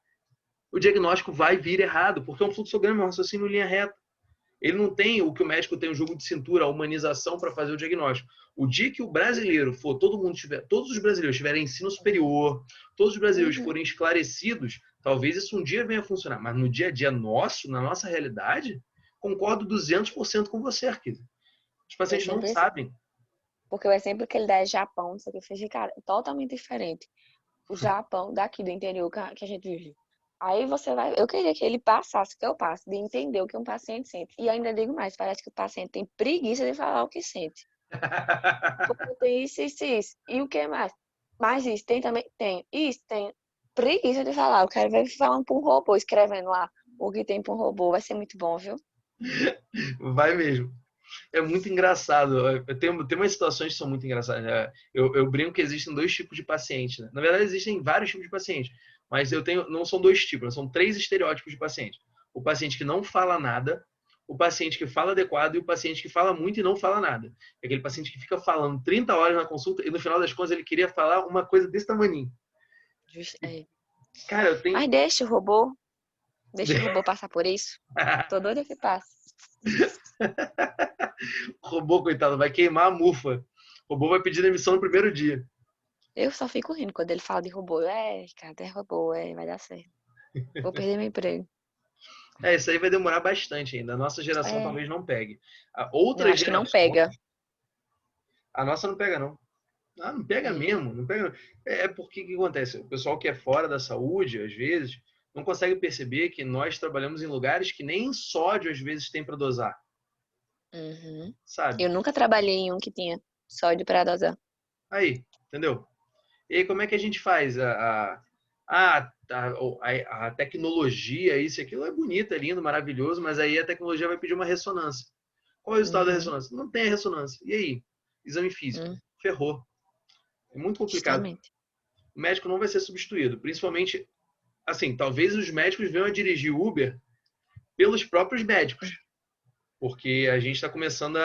o diagnóstico vai vir errado, porque é um fluxograma, é um raciocínio em linha reta. Ele não tem o que o médico tem, o jogo de cintura, a humanização para fazer o diagnóstico. O dia que o brasileiro for, todos os brasileiros tiverem ensino superior, todos os brasileiros forem esclarecidos, talvez isso um dia venha a funcionar. Mas no dia a dia nosso, na nossa realidade, concordo 200% com você, Arquivo. Os Eu pacientes não sempre, sabem. porque o exemplo que ele dá é Japão, isso aqui fez de cara, totalmente diferente. O Japão daqui do interior que a gente vive. Aí você vai. Eu queria que ele passasse, que eu passo, de entender o que um paciente sente. E ainda digo mais, parece que o paciente tem preguiça de falar o que sente. Porque tem isso. E o que mais? Mas isso, tem também, tem. Isso, tem preguiça de falar. O cara vai falando para um robô, escrevendo lá o que tem para um robô. Vai ser muito bom, viu? Vai mesmo. É muito engraçado. Tem umas situações que são muito engraçadas. Eu brinco que existem dois tipos de pacientes. Né? Na verdade, existem vários tipos de pacientes. Mas não são dois tipos, são três estereótipos de paciente. O paciente que não fala nada, o paciente que fala adequado e o paciente que fala muito e não fala nada. É aquele paciente que fica falando 30 horas na consulta e no final das contas ele queria falar uma coisa desse tamaninho. É. Cara, eu tenho. Mas deixa o robô passar por isso. Tô doida que passe. O robô, coitado, vai queimar a mufa. O robô vai pedir demissão no primeiro dia. Eu só fico rindo quando ele fala de robô. Cara, é robô, vai dar certo. Vou perder meu emprego. Isso aí vai demorar bastante ainda. A nossa geração É, talvez não pegue. A eu outras acho que não gerações, pega. a nossa não pega, não. Ah, não pega É. mesmo, não pega. É porque o que acontece? O pessoal que é fora da saúde, às vezes, não consegue perceber que nós trabalhamos em lugares que nem sódio às vezes tem para dosar, Uhum. sabe? Eu nunca trabalhei em um que tinha sódio para dosar. Aí, entendeu? E aí, como é que a gente faz? A tecnologia, isso e aquilo é bonito, é lindo, maravilhoso, mas aí a tecnologia vai pedir uma ressonância. Qual é o resultado da Uhum. ressonância? Não tem a ressonância. E aí? Exame físico. Hum, Ferrou. É muito complicado. justamente. O médico não vai ser substituído, principalmente, assim, talvez os médicos venham a dirigir Uber pelos próprios médicos, porque a gente está começando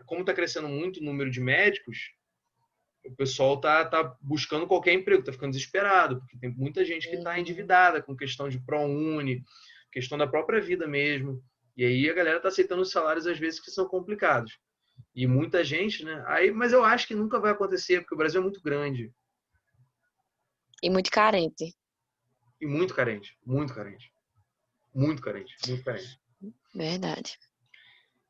como está crescendo muito o número de médicos, o pessoal tá buscando qualquer emprego, tá ficando desesperado, porque tem muita gente que está Uhum. endividada com questão de ProUni, questão da própria vida mesmo. E aí a galera está aceitando os salários às vezes que são complicados. E muita gente, né? Aí, mas eu acho que nunca vai acontecer, porque o Brasil é muito grande E muito carente. e muito carente, muito carente, muito carente, muito carente. Verdade.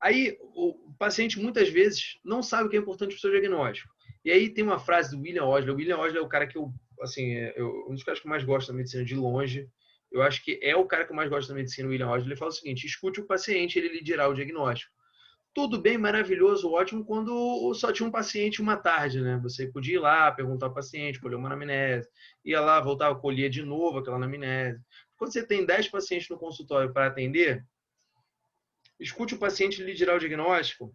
Aí o paciente muitas vezes não sabe o que é importante para o seu diagnóstico. E aí tem uma frase do William Osler. O William Osler é o cara que assim, um dos caras que eu mais gosto da medicina de longe. Eu acho que é o cara que eu mais gosto da medicina, o William Osler. Ele fala o seguinte: escute o paciente, ele lhe dirá o diagnóstico. Tudo bem, maravilhoso, ótimo, quando só tinha um paciente uma tarde, né? Você podia ir lá, perguntar ao paciente, colher uma anamnese, ia lá, voltava, colhia de novo aquela anamnese. Quando você tem 10 pacientes no consultório para atender, escute o paciente e lhe dirá o diagnóstico.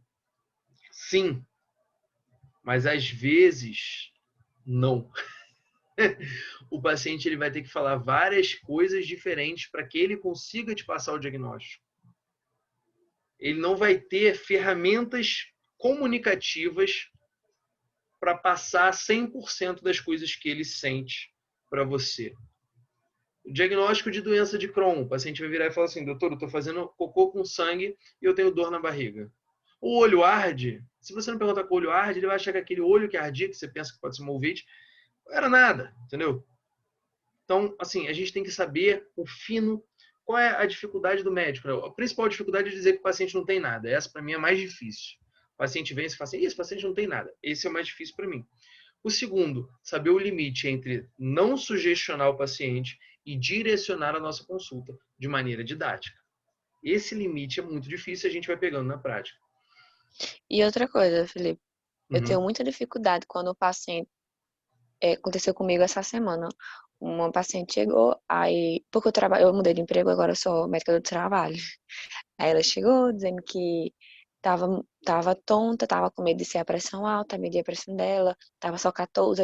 Sim, mas às vezes não. O paciente ele vai ter que falar várias coisas diferentes para que ele consiga te passar o diagnóstico. Ele não vai ter ferramentas comunicativas para passar 100% das coisas que ele sente para você. O diagnóstico de doença de Crohn, o paciente vai virar e falar assim: doutor, eu estou fazendo cocô com sangue e eu tenho dor na barriga. O olho arde. Se você não perguntar com o olho arde, ele vai achar que aquele olho que ardia, que você pensa que pode ser uma uvite, não era nada, entendeu? Então, assim, a gente tem que saber o fino, qual é a dificuldade do médico. A principal dificuldade é dizer que o paciente não tem nada. Essa, para mim, é a mais difícil. O paciente vem e fala assim: esse paciente não tem nada. Esse é o mais difícil para mim. O segundo, saber o limite entre não sugestionar o paciente e direcionar a nossa consulta de maneira didática. Esse limite é muito difícil, a gente vai pegando na prática. E outra coisa, Felipe, eu tenho Uhum. muita dificuldade quando o paciente. Aconteceu comigo essa semana. Uma paciente chegou, aí. Porque eu mudei de emprego, agora eu sou médica do trabalho. Aí ela chegou dizendo que tava tonta, tava com medo de ser a pressão alta, medi a pressão dela, tava só 14.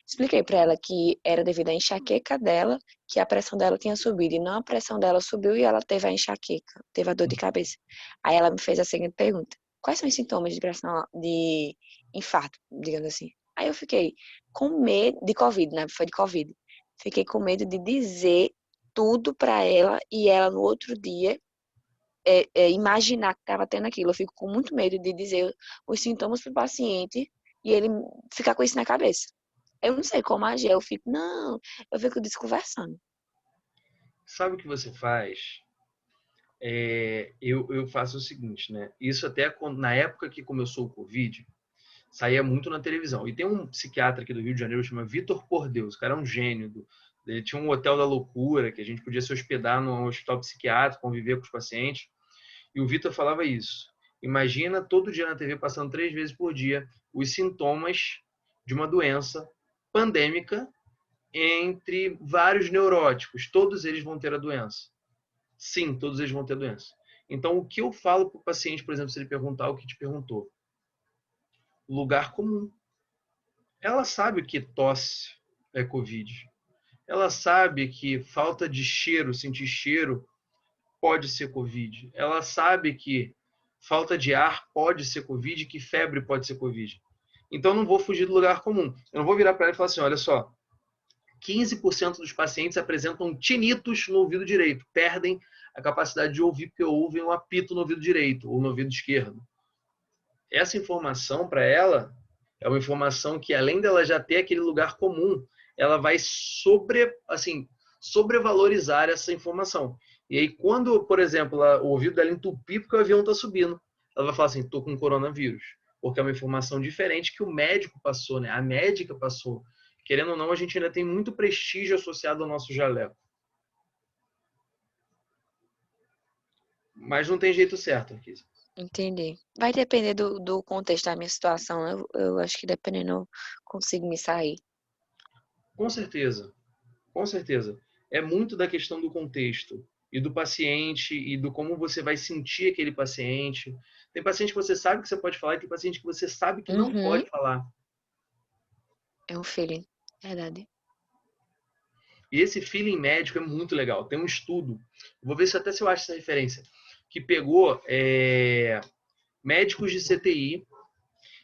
Expliquei pra ela que era devido à enxaqueca dela, que a pressão dela tinha subido, e não a pressão dela subiu e ela teve a enxaqueca, teve a dor de cabeça. Aí ela me fez a seguinte pergunta: quais são os sintomas de pressão, de infarto, digamos assim? Aí eu fiquei com medo de Covid, né? Foi de Covid. Fiquei com medo de dizer tudo pra ela e ela no outro dia imaginar que estava tendo aquilo. Eu fico com muito medo de dizer os sintomas para o paciente e ele ficar com isso na cabeça. Eu não sei como agir, eu fico desconversando. Sabe o que você faz? Eu faço o seguinte, né? Isso até na época que começou o Covid, saía muito na televisão. E tem um psiquiatra aqui do Rio de Janeiro, chama Vitor Por Deus. O cara é um gênio. Ele tinha um hotel da loucura, que a gente podia se hospedar no hospital psiquiátrico, conviver com os pacientes. E o Vitor falava isso. Imagina todo dia na TV, passando 3 vezes por dia, os sintomas de uma doença pandêmica entre vários neuróticos. Todos eles vão ter a doença. Sim, todos eles vão ter a doença. Então, o que eu falo para o paciente, por exemplo, se ele perguntar o que te perguntou? Lugar comum. Ela sabe que tosse é Covid. Ela sabe que falta de cheiro, sentir cheiro, pode ser Covid. Ela sabe que falta de ar pode ser Covid, que febre pode ser Covid. Então, eu não vou fugir do lugar comum. Eu não vou virar para ela e falar assim, olha só, 15% dos pacientes apresentam tinitos no ouvido direito, perdem a capacidade de ouvir porque ouvem um apito no ouvido direito ou no ouvido esquerdo. Essa informação para ela é uma informação que, além dela já ter aquele lugar comum, ela vai sobrevalorizar essa informação. E aí, quando, por exemplo, o ouvido dela entupir porque o avião está subindo, ela vai falar assim, estou com coronavírus. Porque é uma informação diferente que o médico passou, né? A médica passou. Querendo ou não, a gente ainda tem muito prestígio associado ao nosso jaleco. Mas não tem jeito certo, Arquisa. Entendi. Vai depender do contexto da minha situação. Eu acho que dependendo eu consigo me sair. Com certeza. Com certeza. É muito da questão do contexto e do paciente e do como você vai sentir aquele paciente. Tem paciente que você sabe que você pode falar e tem paciente que você sabe que não Uhum. pode falar. É um feeling. Verdade. E esse feeling médico é muito legal. Tem um estudo, vou ver se até se eu acho essa referência, que pegou médicos de CTI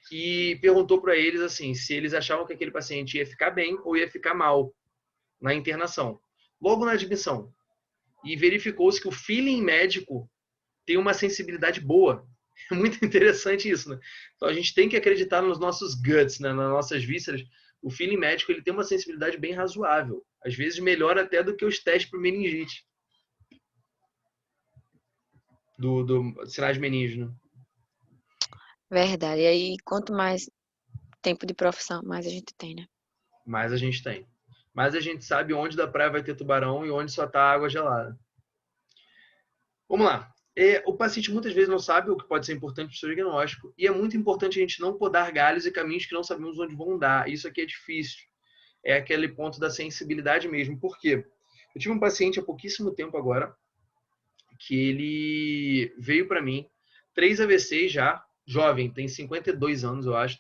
e perguntou para eles assim, se eles achavam que aquele paciente ia ficar bem ou ia ficar mal na internação, logo na admissão. E verificou-se que o feeling médico tem uma sensibilidade boa. É muito interessante isso, né? Então a gente tem que acreditar nos nossos guts, né? Nas nossas vísceras. O feeling médico ele tem uma sensibilidade bem razoável. Às vezes melhor até do que os testes para meningite. Do sinais de meninge, né? Verdade. E aí, quanto mais tempo de profissão, mais a gente tem, né? Mas a gente tem. Mas a gente sabe onde da praia vai ter tubarão e onde só está água gelada. Vamos lá. O paciente muitas vezes não sabe o que pode ser importante para o seu diagnóstico e é muito importante a gente não podar galhos e caminhos que não sabemos onde vão dar. Isso aqui é difícil. É aquele ponto da sensibilidade mesmo. Por quê? Eu tive um paciente há pouquíssimo tempo agora que ele veio para mim, 3 AVCs já, jovem, tem 52 anos, eu acho,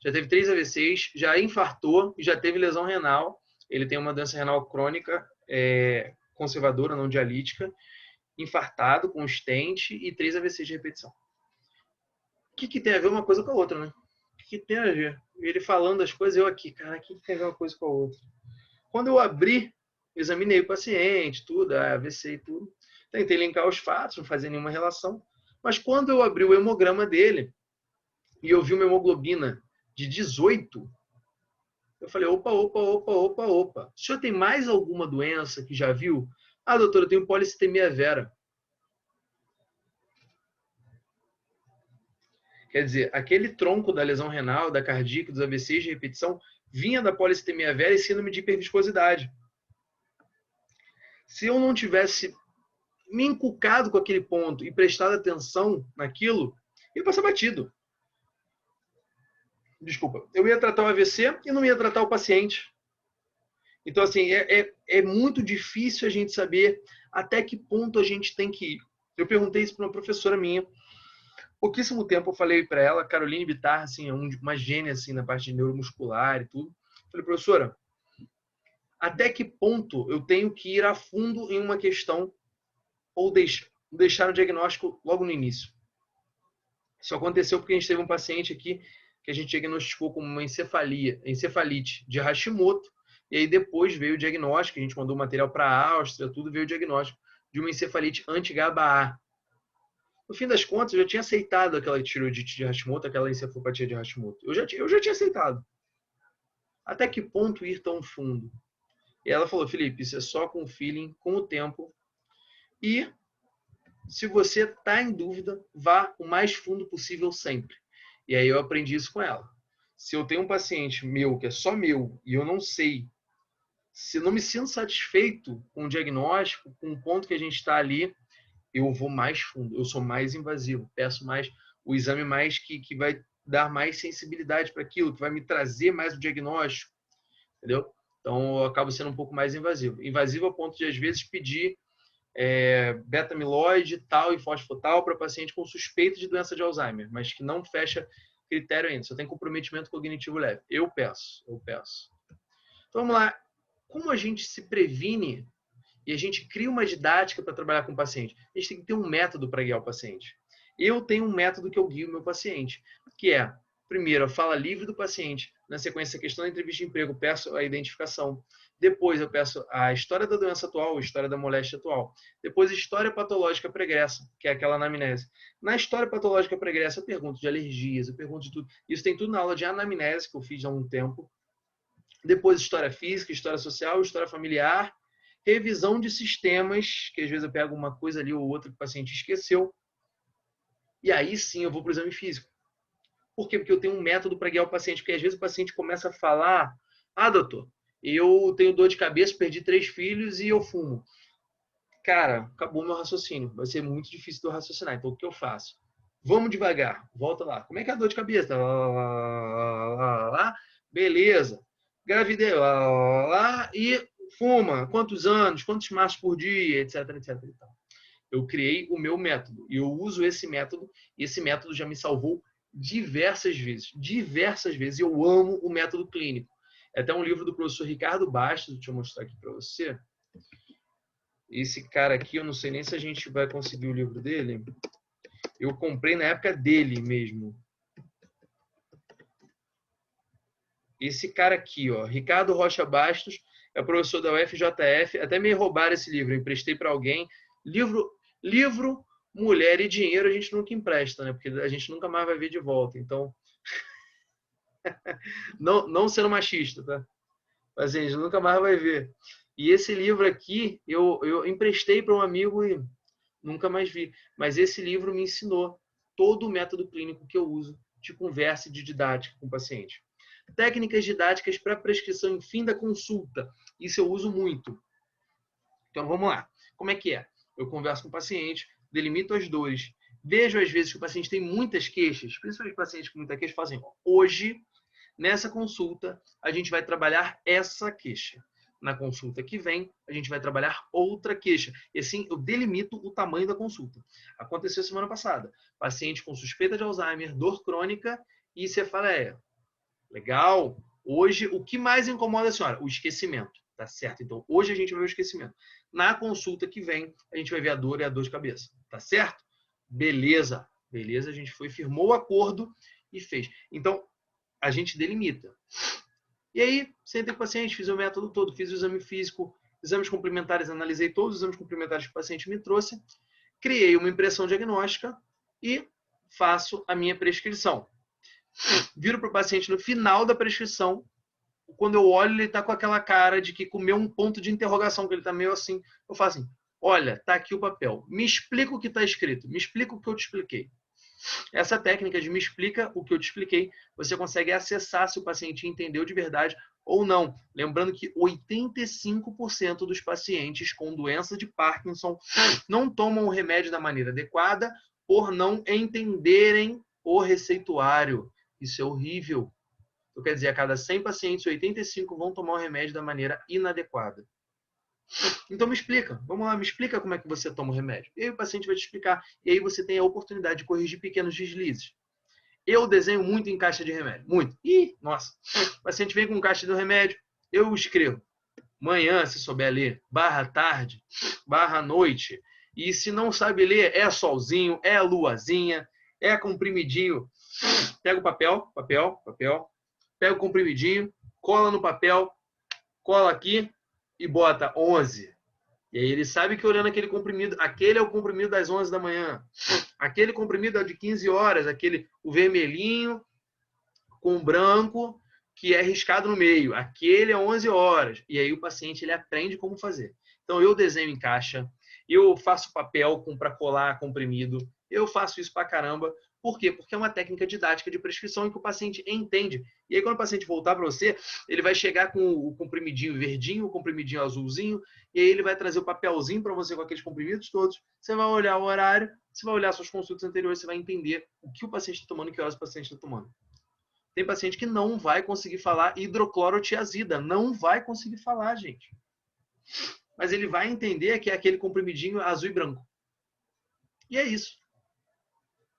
já teve 3 AVCs, já infartou e já teve lesão renal. Ele tem uma doença renal crônica, conservadora, não dialítica, infartado, com stent e 3 AVCs de repetição. O que tem a ver uma coisa com a outra, né? O que tem a ver? Ele falando as coisas, eu aqui, cara, o que tem a ver uma coisa com a outra? Quando eu abri, examinei o paciente, tudo, a AVC e tudo. Tentei linkar os fatos, não fazia nenhuma relação. Mas quando eu abri o hemograma dele e eu vi uma hemoglobina de 18, eu falei, opa. O senhor tem mais alguma doença que já viu? Ah, doutor, eu tenho policitemia vera. Quer dizer, aquele tronco da lesão renal, da cardíaca, dos AVCs de repetição, vinha da policitemia vera e síndrome de hiperviscosidade. Se eu não tivesse me encucado com aquele ponto e prestado atenção naquilo, ia passar batido. Desculpa. Eu ia tratar o AVC e não ia tratar o paciente. Então, assim, é muito difícil a gente saber até que ponto a gente tem que ir. Eu perguntei isso para uma professora minha. Pouquíssimo tempo eu falei para ela, Caroline Bittar, assim, uma gênia assim, na parte de neuromuscular e tudo. Falei, professora, até que ponto eu tenho que ir a fundo em uma questão ou deixar o diagnóstico logo no início? Isso aconteceu porque a gente teve um paciente aqui que a gente diagnosticou como uma encefalite de Hashimoto, e aí depois veio o diagnóstico, a gente mandou material para a Áustria, tudo veio o diagnóstico de uma encefalite anti-GABA-A. No fim das contas, eu já tinha aceitado aquela tiroidite de Hashimoto, aquela encefalopatia de Hashimoto. Eu já tinha aceitado. Até que ponto ir tão fundo? E ela falou, Felipe, isso é só com o feeling, com o tempo. E se você está em dúvida, vá o mais fundo possível sempre. E aí eu aprendi isso com ela. Se eu tenho um paciente meu, que é só meu, e eu não sei, se eu não me sinto satisfeito com o diagnóstico, com o ponto que a gente está ali, eu vou mais fundo, eu sou mais invasivo, peço mais o exame mais que vai dar mais sensibilidade para aquilo, que vai me trazer mais o diagnóstico, entendeu? Então eu acabo sendo um pouco mais invasivo. Invasivo a ponto de, às vezes, pedir beta-amiloide tal e fosfotal para paciente com suspeita de doença de Alzheimer, mas que não fecha critério ainda, só tem comprometimento cognitivo leve. Eu peço. Então vamos lá. Como a gente se previne e a gente cria uma didática para trabalhar com o paciente. A gente tem que ter um método para guiar o paciente. Eu tenho um método que eu guio o meu paciente, que é, primeiro, a fala livre do paciente. Na sequência, a questão da entrevista de emprego, peço a identificação. Depois, eu peço a história da doença atual, a história da moléstia atual. Depois, a história patológica pregressa, que é aquela anamnese. Na história patológica pregressa, eu pergunto de alergias, eu pergunto de tudo. Isso tem tudo na aula de anamnese, que eu fiz há um tempo. Depois, história física, história social, história familiar. Revisão de sistemas, que às vezes eu pego uma coisa ali ou outra que o paciente esqueceu. E aí sim eu vou para o exame físico. Por quê? Porque eu tenho um método para guiar o paciente. Porque às vezes o paciente começa a falar: ah, doutor, eu tenho dor de cabeça, perdi 3 filhos e eu fumo. Cara, acabou meu raciocínio. Vai ser muito difícil de eu raciocinar. Então o que eu faço? Vamos devagar. Volta lá. Como é que é a dor de cabeça? Beleza. Gravidez. E fuma. Quantos anos? Quantos maços por dia? Etc, etc. E tal. Eu criei o meu método e eu uso esse método, e esse método já me salvou diversas vezes. Diversas vezes. Eu amo o método clínico. É até um livro do professor Ricardo Bastos, deixa eu mostrar aqui para você. Esse cara aqui, eu não sei nem se a gente vai conseguir o livro dele. Eu comprei na época dele mesmo. Esse cara aqui, ó, Ricardo Rocha Bastos, é professor da UFJF. Até me roubaram esse livro, eu emprestei para alguém. Livro, mulher e dinheiro a gente nunca empresta, né? Porque a gente nunca mais vai ver de volta. Então, não sendo machista, tá? Mas a gente nunca mais vai ver. E esse livro aqui, eu emprestei para um amigo e nunca mais vi. Mas esse livro me ensinou todo o método clínico que eu uso de conversa e de didática com o paciente. Técnicas didáticas para prescrição em fim da consulta. Isso eu uso muito. Então, vamos lá. Como é que é? Eu converso com o paciente, delimito as dores. Vejo, às vezes, que o paciente tem muitas queixas, principalmente pacientes com muita queixa, fazem, hoje, nessa consulta, a gente vai trabalhar essa queixa. Na consulta que vem, a gente vai trabalhar outra queixa. E assim, eu delimito o tamanho da consulta. Aconteceu semana passada. Paciente com suspeita de Alzheimer, dor crônica e cefaleia. Legal. Hoje, o que mais incomoda a senhora? O esquecimento. Tá certo? Então, hoje a gente vai ver o esquecimento. Na consulta que vem, a gente vai ver a dor e a dor de cabeça. Tá certo? Beleza. Beleza, a gente foi, firmou o acordo e fez. Então, a gente delimita. E aí, sentei com o paciente, fiz o método todo, fiz o exame físico, exames complementares, analisei todos os exames complementares que o paciente me trouxe, criei uma impressão diagnóstica e faço a minha prescrição. Viro para o paciente no final da prescrição, quando eu olho, ele está com aquela cara de que comeu um ponto de interrogação, que ele está meio assim. Eu falo assim, olha, está aqui o papel. Me explica o que está escrito. Me explica o que eu te expliquei. Essa técnica de me explica o que eu te expliquei, você consegue acessar se o paciente entendeu de verdade ou não. Lembrando que 85% dos pacientes com doença de Parkinson não tomam o remédio da maneira adequada por não entenderem o receituário. Isso é horrível. Então, quer dizer, a cada 100 pacientes, 85 vão tomar o remédio da maneira inadequada. Então me explica, vamos lá, me explica como é que você toma o remédio. E aí o paciente vai te explicar. E aí você tem a oportunidade de corrigir pequenos deslizes. Eu desenho muito em caixa de remédio, muito. Ih, nossa, o paciente vem com caixa de remédio, eu escrevo. Manhã, se souber ler, barra tarde, barra noite. E se não sabe ler, é solzinho, é luazinha, é comprimidinho. Pega o papel, pega o comprimidinho, cola no papel, cola aqui e bota 11. E aí ele sabe que olhando aquele comprimido, aquele é o comprimido das 11 da manhã. Aquele comprimido é de 15 horas, o vermelhinho com branco que é riscado no meio. Aquele é 11 horas. E aí o paciente ele aprende como fazer. Então eu desenho em caixa, eu faço papel para colar comprimido, eu faço isso pra caramba. Por quê? Porque é uma técnica didática de prescrição em que o paciente entende. E aí, quando o paciente voltar para você, ele vai chegar com o comprimidinho verdinho, o comprimidinho azulzinho, e aí ele vai trazer o papelzinho para você com aqueles comprimidos todos. Você vai olhar o horário, você vai olhar suas consultas anteriores, você vai entender o que o paciente está tomando e que horas o paciente está tomando. Tem paciente que não vai conseguir falar hidroclorotiazida. Não vai conseguir falar, gente. Mas ele vai entender que é aquele comprimidinho azul e branco. E é isso.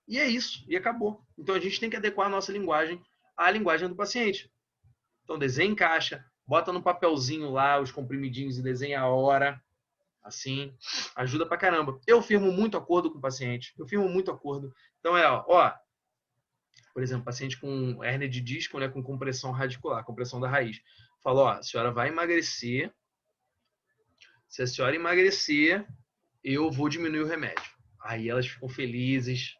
E é isso, e acabou. Então a gente tem que adequar a nossa linguagem à linguagem do paciente. Então desenha em caixa, bota no papelzinho lá os comprimidinhos e desenha a hora. Assim, ajuda pra caramba. Eu firmo muito acordo com o paciente. Eu firmo muito acordo. Então ó, por exemplo, paciente com hérnia de disco, né, com compressão radicular, compressão da raiz. Falou, ó, a senhora vai emagrecer. Se a senhora emagrecer, eu vou diminuir o remédio. Aí elas ficam felizes.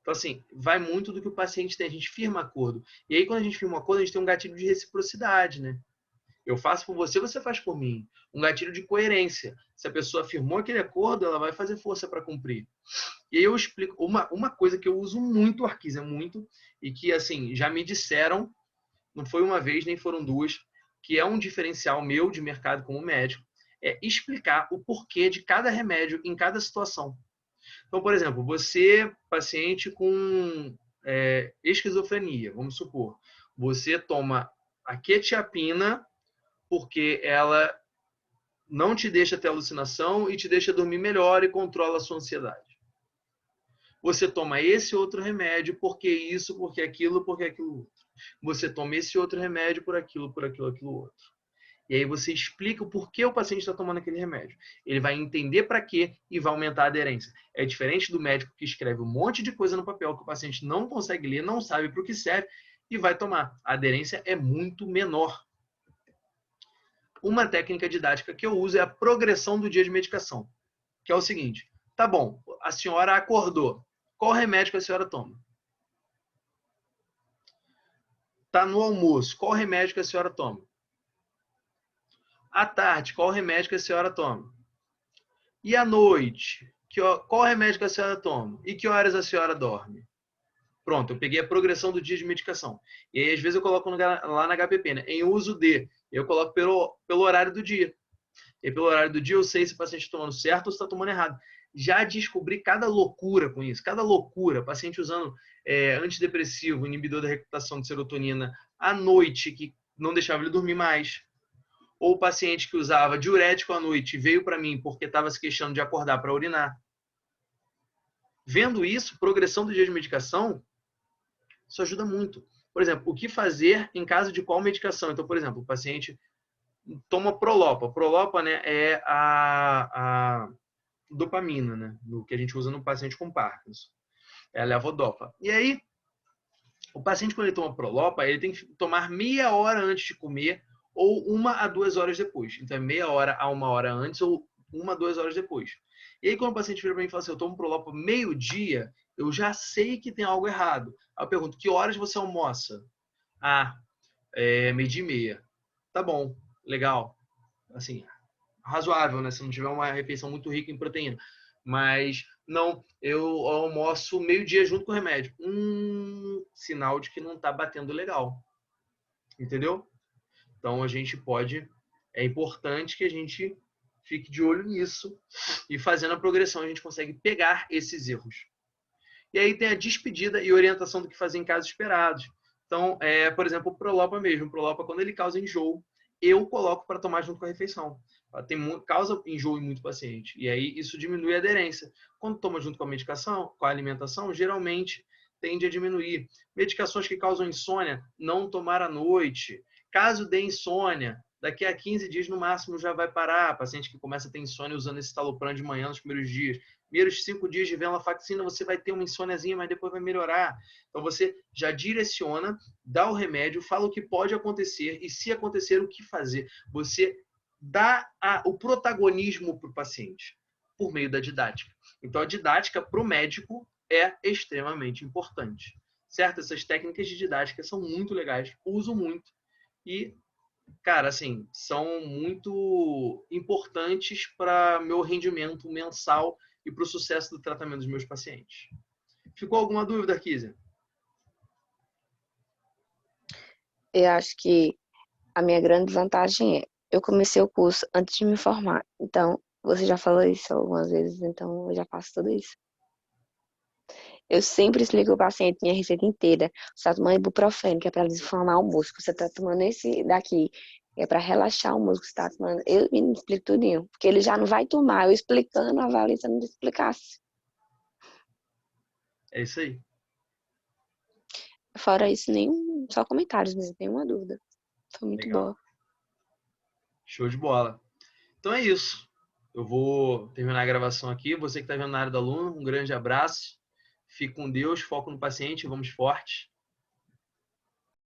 Então, assim, vai muito do que o paciente tem. A gente firma acordo. E aí, quando a gente firma acordo, a gente tem um gatilho de reciprocidade, né? Eu faço por você, você faz por mim. Um gatilho de coerência. Se a pessoa firmou aquele acordo, ela vai fazer força para cumprir. E aí eu explico uma coisa que eu uso muito, Arquisa, muito, e que, assim, já me disseram, não foi uma vez, nem foram duas, que é um diferencial meu de mercado como médico, é explicar o porquê de cada remédio em cada situação. Então, por exemplo, você, paciente com esquizofrenia, vamos supor, você toma a quetiapina porque ela não te deixa ter alucinação e te deixa dormir melhor e controla a sua ansiedade. Você toma esse outro remédio porque isso, porque aquilo outro. Você toma esse outro remédio por aquilo, aquilo outro. E aí você explica o porquê o paciente está tomando aquele remédio. Ele vai entender para quê e vai aumentar a aderência. É diferente do médico que escreve um monte de coisa no papel que o paciente não consegue ler, não sabe para o que serve e vai tomar. A aderência é muito menor. Uma técnica didática que eu uso é a progressão do dia de medicação, que é o seguinte: tá bom, a senhora acordou. Qual remédio que a senhora toma? Tá no almoço. Qual remédio que a senhora toma? À tarde, qual remédio que a senhora toma? E à noite, qual remédio que a senhora toma? E que horas a senhora dorme? Pronto, eu peguei a progressão do dia de medicação. E aí, às vezes, eu coloco lá na HPP, né? Em uso de. Eu coloco pelo horário do dia. E pelo horário do dia eu sei se o paciente está tomando certo ou se está tomando errado. Já descobri cada loucura com isso. Cada loucura. Paciente usando antidepressivo, inibidor da recaptação de serotonina à noite, que não deixava ele dormir mais. Ou o paciente que usava diurético à noite veio para mim porque estava se queixando de acordar para urinar. Vendo isso, progressão do dia de medicação, isso ajuda muito. Por exemplo, o que fazer em caso de qual medicação? Então, por exemplo, o paciente toma Prolopa. Prolopa, né, é a dopamina, né, do que a gente usa no paciente com Parkinson. É a levodopa. E aí, o paciente, quando ele toma Prolopa, ele tem que tomar meia hora antes de comer ou 1 a 2 horas depois. Então, é meia hora a 1 hora antes ou 1 a 2 horas depois. E aí, quando o paciente vira para mim e fala assim, eu tomo Prolopa meio-dia, eu já sei que tem algo errado. Aí eu pergunto, que horas você almoça? Ah, meio-dia e meia. Tá bom, legal. Assim, razoável, né? Se não tiver uma refeição muito rica em proteína. Mas não, eu almoço meio-dia junto com o remédio. Sinal de que não está batendo legal. Entendeu? Então a gente pode. É importante que a gente fique de olho nisso e fazendo a progressão a gente consegue pegar esses erros. E aí tem a despedida e orientação do que fazer em casos esperados. Então, por exemplo, o Prolopa mesmo. O Prolopa, quando ele causa enjoo, eu coloco para tomar junto com a refeição. Causa enjoo em muito paciente. E aí isso diminui a aderência. Quando toma junto com a medicação, com a alimentação, geralmente tende a diminuir. Medicações que causam insônia, não tomar à noite. Caso dê insônia, daqui a 15 dias no máximo já vai parar. Paciente que começa a ter insônia usando esse Talopram de manhã nos primeiros dias. Primeiros 5 dias de venlafaxina, você vai ter uma insôniazinha, mas depois vai melhorar. Então você já direciona, dá o remédio, fala o que pode acontecer e se acontecer, o que fazer. Você dá o protagonismo para o paciente por meio da didática. Então a didática para o médico é extremamente importante. Certo? Essas técnicas de didática são muito legais, uso muito e, cara, assim, são muito importantes para meu rendimento mensal e para o sucesso do tratamento dos meus pacientes. Ficou alguma dúvida, Kizia? Eu acho que a minha grande vantagem é, eu comecei o curso antes de me formar. Então, você já falou isso algumas vezes, então eu já faço tudo isso. Eu sempre explico ao paciente minha receita inteira. Você está tomando ibuprofeno, que é para desinflamar o músculo. Você está tomando esse daqui, que é para relaxar o músculo. Você está tomando... Eu me explico tudinho, porque ele já não vai tomar. Eu explicando, a Valita não explicasse. É isso aí. Fora isso, só comentários mesmo, nenhuma dúvida. Foi muito Legal. boa. Show de bola. Então é isso. Eu vou terminar a gravação aqui. Você que está vendo na área do aluno, um grande abraço. Fique com Deus, foco no paciente, vamos forte.